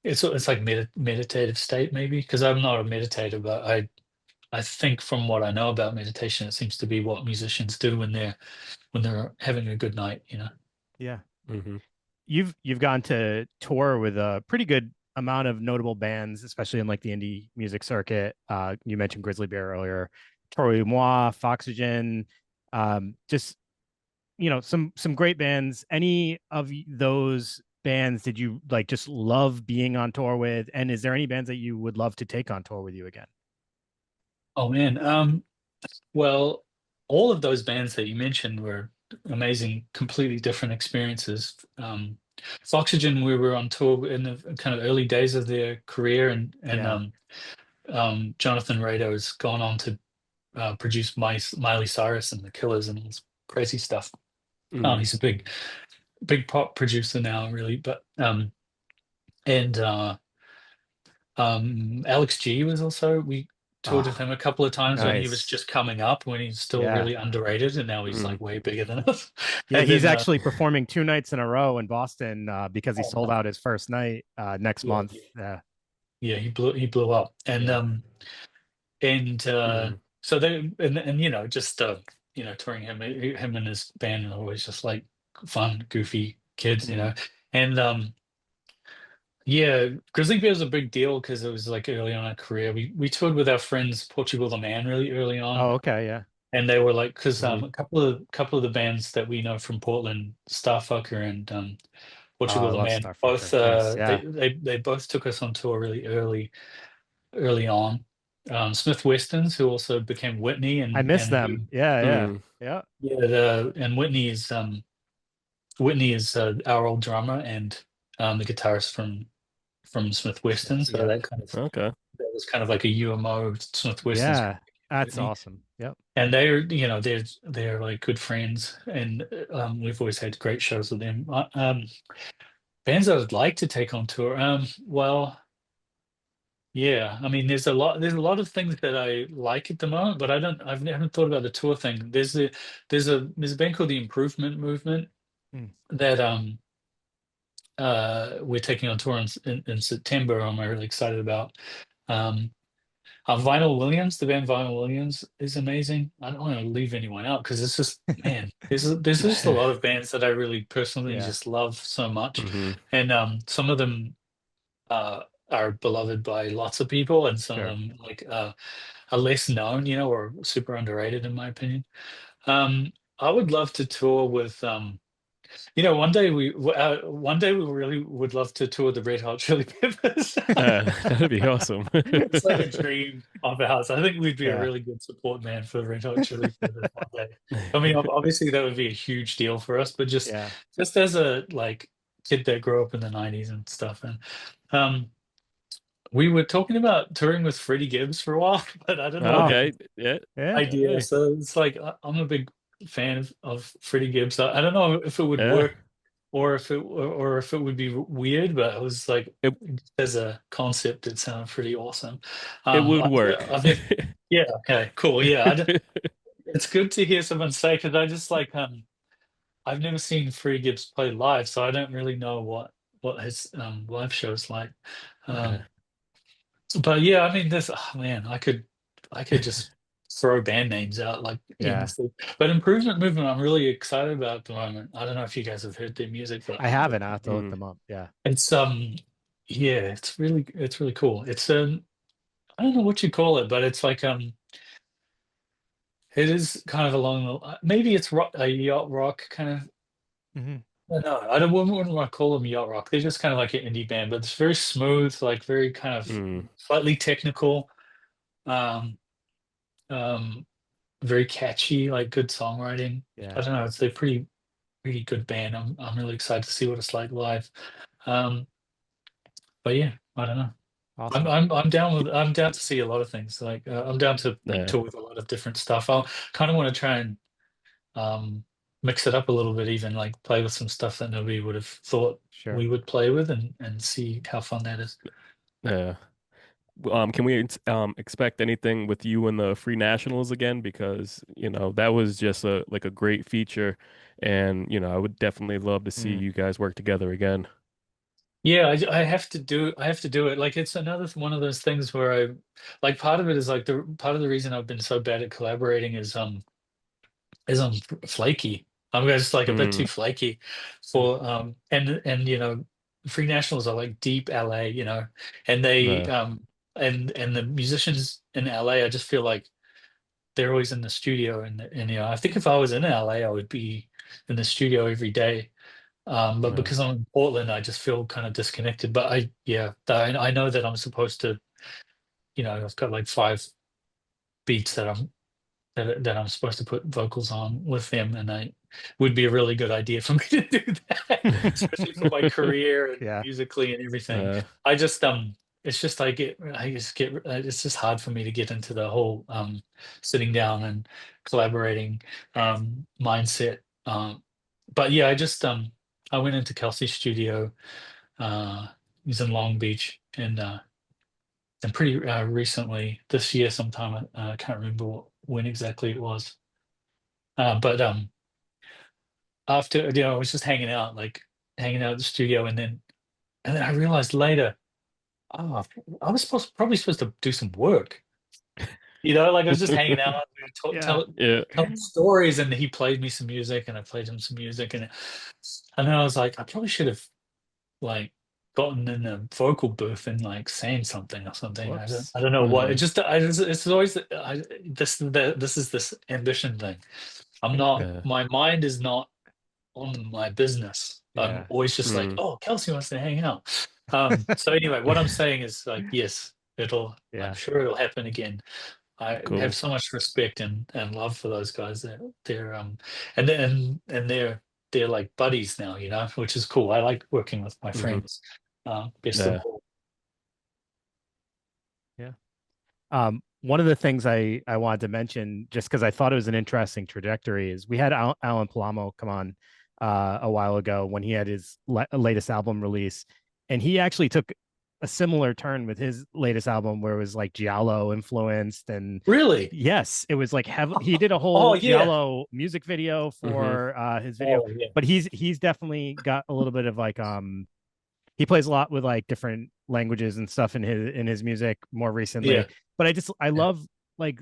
it's like meditative state maybe, because I'm not a meditator, but I think from what I know about meditation, it seems to be what musicians do when they're having a good night. Yeah. Mhm. You've gone to tour with a pretty good amount of notable bands, especially in like the indie music circuit. You mentioned Grizzly Bear earlier, Tori Moi, Foxygen, just some great bands. Any of those bands did you like just love being on tour with? And is there any bands that you would love to take on tour with you again? Oh man, well, all of those bands that you mentioned were amazing, completely different experiences. Foxygen, we were on tour in the kind of early days of their career, and Yeah. Jonathan Rado has gone on to produce Miley Cyrus and the Killers and all this crazy stuff. Mm. He's a big pop producer now, really. But and Alex G was also we toured with Oh, him a couple of times when he was nice. just coming up, when he's still Yeah. really underrated, and now he's Mm. like way bigger than us. Yeah, And he's then actually performing 2 nights in a row in Boston because he oh, sold out his first night next yeah, month. Yeah. yeah, he blew up, and Yeah. Mhm. so they and just touring him and his band are always just like fun, goofy kids, Mhm. and Yeah, Grizzly Bear was a big deal because it was like early on in our career. We toured with our friends Portugal the Man really early on, Oh, okay, yeah. and they were like because Hmm. a couple of the bands that we know from Portland, Starfucker and Oh, I Portugal the love Man, both Starfucker. Nice. Yeah. they both took us on tour really early on. Smith Westons, who also became Whitney, I and miss and them. who Yeah, yeah. Mm. Yeah. yeah the and Whitney is our old drummer and the guitarist from Smith Smith. Weston. So Yep. Okay. that was kind of like a UMO Smith Weston's Yeah. That's Whitney. awesome. Yep. And they're like good friends, and we've always had great shows with them. Bands I would like to take on tour. Well, yeah, I mean, there's a lot of things that I like at the moment, but I've never thought about the tour thing. There's a band called the Improvement Movement Mm. that we're taking on tour in September. I'm really excited about. Um, Vinyl Williams, the band Vinyl Williams is amazing. I don't want to leave anyone out because it's just, man, there's just a lot of bands that I really personally Yeah. just love so much, Hmm. and some of them uh, are beloved by lots of people, and some of Sure. them are less known, or super underrated in my opinion. I would love to tour with one day we really would love to tour the Red Hot Chili Peppers. That'd be awesome. It's like a dream of ours. I think we'd be a Yeah. really good support man for the Red Hot Chili Peppers one day. I mean, obviously that would be a huge deal for us, but just Yeah. just as a like kid that grew up in the '90s and stuff, and um, we were talking about touring with Freddie Gibbs for a while, but I don't know if Oh, it's Okay. Yeah. yeah. idea. Hey. So it's like I'm a big fan of Freddie Gibbs. I don't know if it would Yeah. work or if it would be weird, but it was like It as a concept, it sounded pretty awesome. it would work. I've never, yeah, okay, cool, yeah. It's good to hear someone say because I just like I've never seen Freddie Gibbs play live, so I don't really know what his live shows like. Yeah. Um, but yeah, I mean, oh man, I could just throw band names out like Yeah. endlessly. But Improvement Movement, I'm really excited about at the moment. I don't know if you guys have heard their music, I but haven't. I have to look Mm. them up. Yeah. it's yeah, it's really cool. It's I don't know what you call it, but it's like it is kind of along the maybe it's rock, a yacht rock kind of. Hmm. I don't know. I don't wouldn't want to call them yacht rock. They're just kind of like an indie band, but it's very smooth, like very kind of Mm. slightly technical. Um, um, very catchy, like good songwriting. I Yeah. don't know. It's a pretty good band. I'm really excited to see what it's like live. Um, but yeah, I don't know. I'm Awesome. I'm I'm down to see a lot of things. Like I'm down to like Yeah. tour with a lot of different stuff. I'll kind of want to try and um mix it up a little bit, even like play with some stuff that nobody would have thought Sure. we would play with, and see how fun that is. Yeah. Can we expect anything with you and the Free Nationals again? Because, that was just a great feature, and I would definitely love to see Mm. you guys work together again. Yeah, I have to do it. Like it's another one of those things where I like part of it is like the part of the reason I've been so bad at collaborating is I'm flaky. I'm just like a bit too Mm. flaky Mm. for and Free Nationals are like deep LA, and they Uh, and the musicians in LA, I just feel like they're always in the studio, and I think if I was in LA, I would be in the studio every day. But uh, because I'm in Portland, I just feel kind of disconnected. But I know that I'm supposed to, I've got like five beats that I'm supposed to put vocals on with them, and I would be a really good idea for me to do that, especially for my career and Yeah. musically and everything. uh, I just it's just it's just hard for me to get into the whole sitting down and collaborating mindset. But yeah, I went into Kelsey's studio. He's in Long Beach, and pretty recently this year sometime. I can't remember when exactly it was. But after I was just hanging out at the studio, and then I realized later, oh, I was probably supposed to do some work. Like I was just hanging out, Yeah. yeah. telling stories, and he played me some music, and I played him some music, and then I was like, I probably should have like gotten in a vocal booth and like saying something or something. Whoops. I don't know what. It Hmm. just it's always this is this ambition thing. I'm And not. Yeah. My mind is not on my business. I'm yeah, always just like, Mm. oh, Kelsey wants to hang out. So anyway, what I'm saying is like, yes, it'll. I'm yeah. sure it'll happen again. I have Cool. so much respect and love for those guys. They're and they're like buddies now, you know, which is cool. I like working with my Hmm. friends. Best of Yeah. all. Yeah. One of the things I wanted to mention, just because I thought it was an interesting trajectory, is we had Alan Palamo come on a while ago when he had his latest album release, and he actually took a similar turn with his latest album, where it was like Giallo influenced, and Really? yes, it was like he did a Oh whole yeah. Giallo music video Hmm. for his video, Oh yeah. but he's definitely got a little bit of like he plays a lot with like different languages and stuff in his music more Yeah. recently. But I Yeah. love like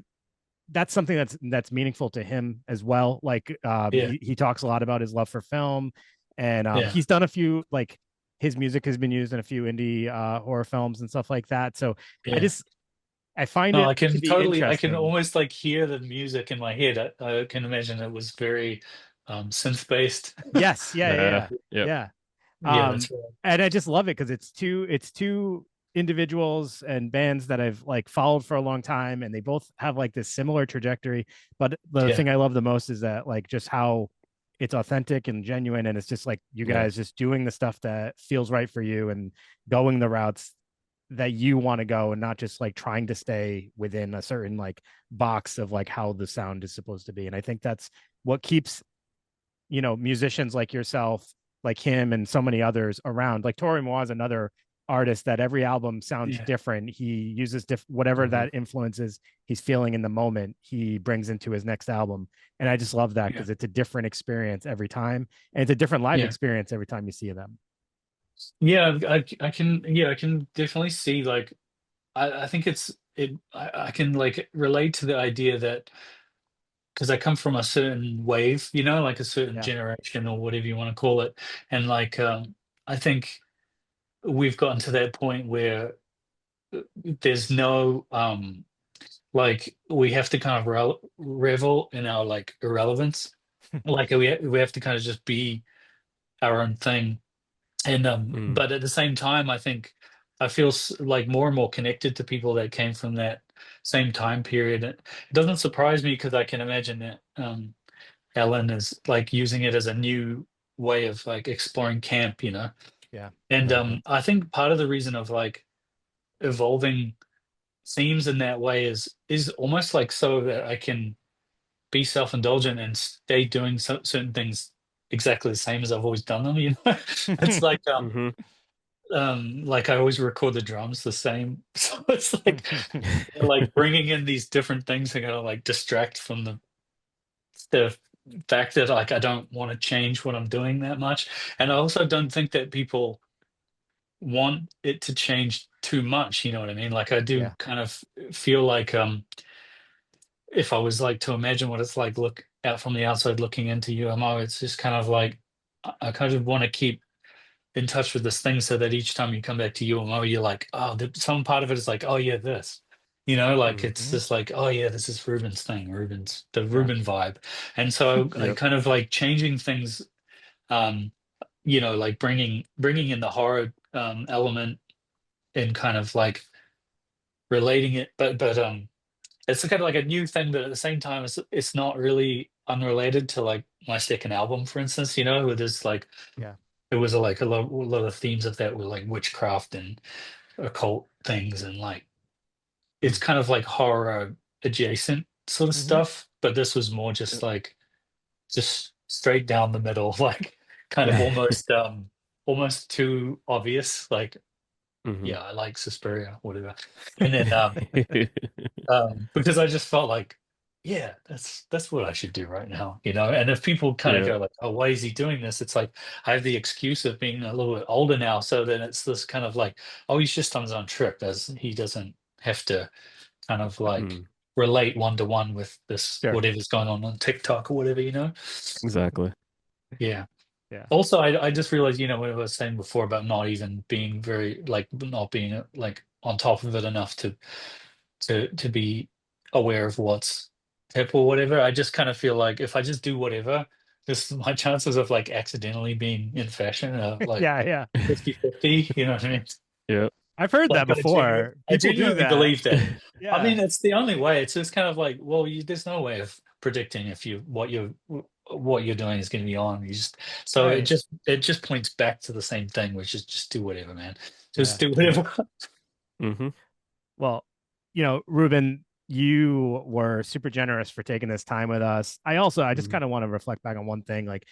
that's something that's meaningful to him as well. Like Yeah. he talks a lot about his love for film, and Yeah. he's done a few like his music has been used in a few indie horror films and stuff like that. So I Yeah. just I find No, it I to can be totally, I can interesting. almost like hear the music in my head. I can imagine it was very synth based. Yes, yeah, yeah, Yeah. yeah, Yep. yeah. Yeah, Um, that's right. and I just love it because it's two individuals and bands that I've like followed for a long time, and they both have like this similar trajectory. But the Yeah. thing I love the most is that like just how it's authentic and genuine, and it's just like you Yeah. guys just doing the stuff that feels right for you and going the routes that you want to go, and not just like trying to stay within a certain like box of like how the sound is supposed to be. And I think that's what keeps musicians like yourself, like him and so many others around. Like Tori Moore is another artist that every album sounds Yeah. different. He uses whatever Hmm. that influences he's feeling in the moment, he brings into his next album. And I just love that Yeah. because it's a different experience every time, and it's a different live Yeah. experience every time you see them. Yeah. I can, yeah, I can definitely see like, I think I can like relate to the idea that because I come from a certain wave, you know, like a certain Yeah. generation or whatever you want to call it. And like, I think we've gotten to that point where there's no, like we have to kind of revel in our like irrelevance. Like we have to kind of just be our own thing. And Mm. but at the same time, I think I feel like more and more connected to people that came from that same time period. It doesn't surprise me because I can imagine that Ellen is like using it as a new way of like exploring camp, you know. Yeah. And Uh-huh. I think part of the reason of like evolving themes in that way is almost like so that I can be self-indulgent and stay doing certain things exactly the same as I've always done them, you know. It's Hmm. like I always record the drums the same. So it's like bringing in these different things are gonna like distract from the fact that like I don't want to change what I'm doing that much. And I also don't think that people want it to change too much, you know what I mean? Like I do Yeah. kind of feel like if I was like to imagine what it's like look out from the outside looking into UMO, it's just kind of like I kind of want to keep in touch with this thing so that each time you come back to UMO, you're like, oh, some part of it is like, oh yeah, this, you know, like it's Hmm. just like, oh yeah, this is Ruben's thing, the Yeah. Ruben vibe. And so I Yep. kind of like changing things, um, you know, like bringing in the horror element and kind of like relating it, but it's kind of like a new thing, but at the same time, it's not really unrelated to like my second album, for instance, you know, where there's like Yeah. it was like a lot of themes of that were like witchcraft and occult things and like it's Mm. kind of like horror adjacent sort of Hmm. stuff, but this was more just Yep. like just straight down the middle, like kind of Yeah. almost too obvious, like Hmm. yeah, I like Suspiria, whatever. And then because I just felt like, yeah, that's what I should do right now, you know. And if people kind of Yeah. go like, "Oh, why is he doing this?" It's like I have the excuse of being a little bit older now, so then it's this kind of like, "Oh, he's just on his own trip," as he doesn't have to kind of like Mm. relate one to one with this Sure. whatever's going on TikTok or whatever, you know. Exactly. Yeah, Yeah. Also, I just realized, you know, what I was saying before about not even being very like not being like on top of it enough to be aware of what's hip or whatever. I just kind of feel like if I just do whatever, this my chances of like accidentally being in fashion are like Yeah, yeah. 50-50, you know what I mean? Yeah. I've heard that Like before. I People do genuinely that. believe that. I Yeah. mean, it's the only way. It's just kind of like, well, there's no way of predicting if you what you're doing is going to be on. You just so Right. it just points back to the same thing, which is just do whatever, man. Just Yeah. do whatever. Hmm. Well, Ruben, you were super generous for taking this time with us. I just kind of want to reflect back on one thing. Like,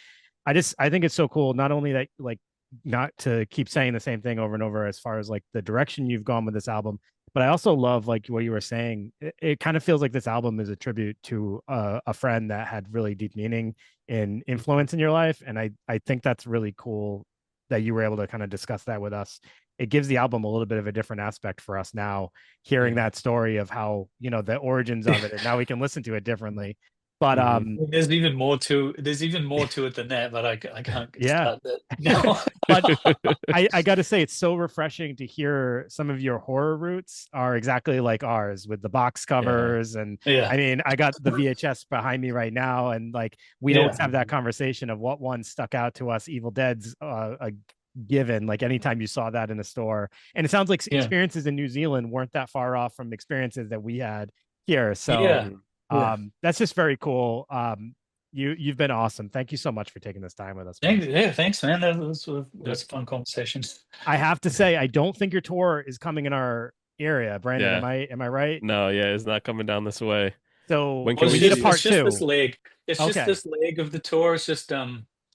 I think it's so cool. Not only that, like, not to keep saying the same thing over and over as far as like the direction you've gone with this album, but I also love like what you were saying. It kind of feels like this album is a tribute to a friend that had really deep meaning and influence in your life, and I think that's really cool that you were able to kind of discuss that with us. It gives the album a little bit of a different aspect for us now, hearing Yeah. that story of how, the origins of it, and now we can listen to it differently. But Hmm. there's even more to it than that, but I can't yeah. start that now. But I got to say, it's so refreshing to hear some of your horror roots are exactly like ours with the box Yeah. covers. And Yeah. I mean, I got the VHS behind me right now. And like, we always Yeah. have that conversation of what one stuck out to us, Evil Dead's a given, like anytime you saw that in a store. And it sounds like Yeah. experiences in New Zealand weren't that far off from experiences that we had here. So Yeah. Mhm. Yeah. that's just very cool. You've been awesome. Thank you so much for taking this time with us, man. Thanks, man. Yeah. That's a fun conversation. I have to say, I don't think your tour is coming in our area. Brandon, am Yeah. I right? No, yeah, it's not coming down this way. So When Well, can we we need a see it? it's part just this two. leg. It's just Okay. this leg of the tour. It's just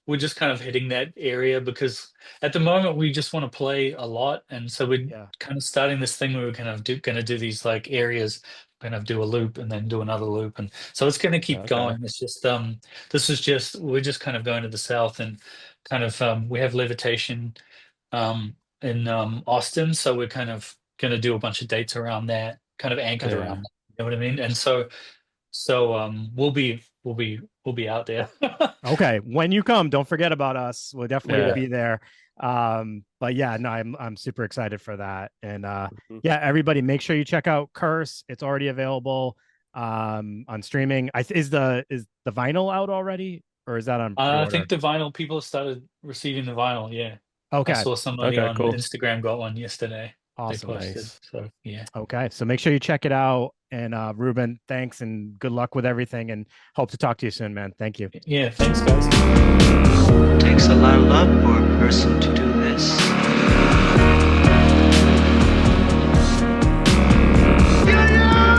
we're just kind of hitting that area because at the moment we just want to play a lot, and so we're Yeah. kind of starting this thing where we're kind of gonna do these like areas, kind of do a loop and then do another loop, and so it's gonna keep Okay. going. It's just this is just we're just kind of going to the south and kind of we have Levitation in Austin, so we're kind of gonna do a bunch of dates around that, kind of anchored Yeah. around that. You know what I mean? And we'll be out there. Okay. When you come, don't forget about us. We'll definitely Yeah. Yeah. be there. But yeah, no, I'm super excited for that. And Mhm. yeah, everybody make sure you check out Curse. It's already available on streaming. Is the vinyl out already, or is that on I think pre-order? the vinyl people have started receiving the vinyl. Yeah. I Okay. saw somebody Okay, on cool. Instagram got one yesterday. They Awesome. posted. Nice. So yeah. Okay. So make sure you check it out. And Ruben, thanks and good luck with everything, and hope to talk to you soon, man. Thank you. Yeah. Thanks, guys. Takes a lot of love for a person to do this.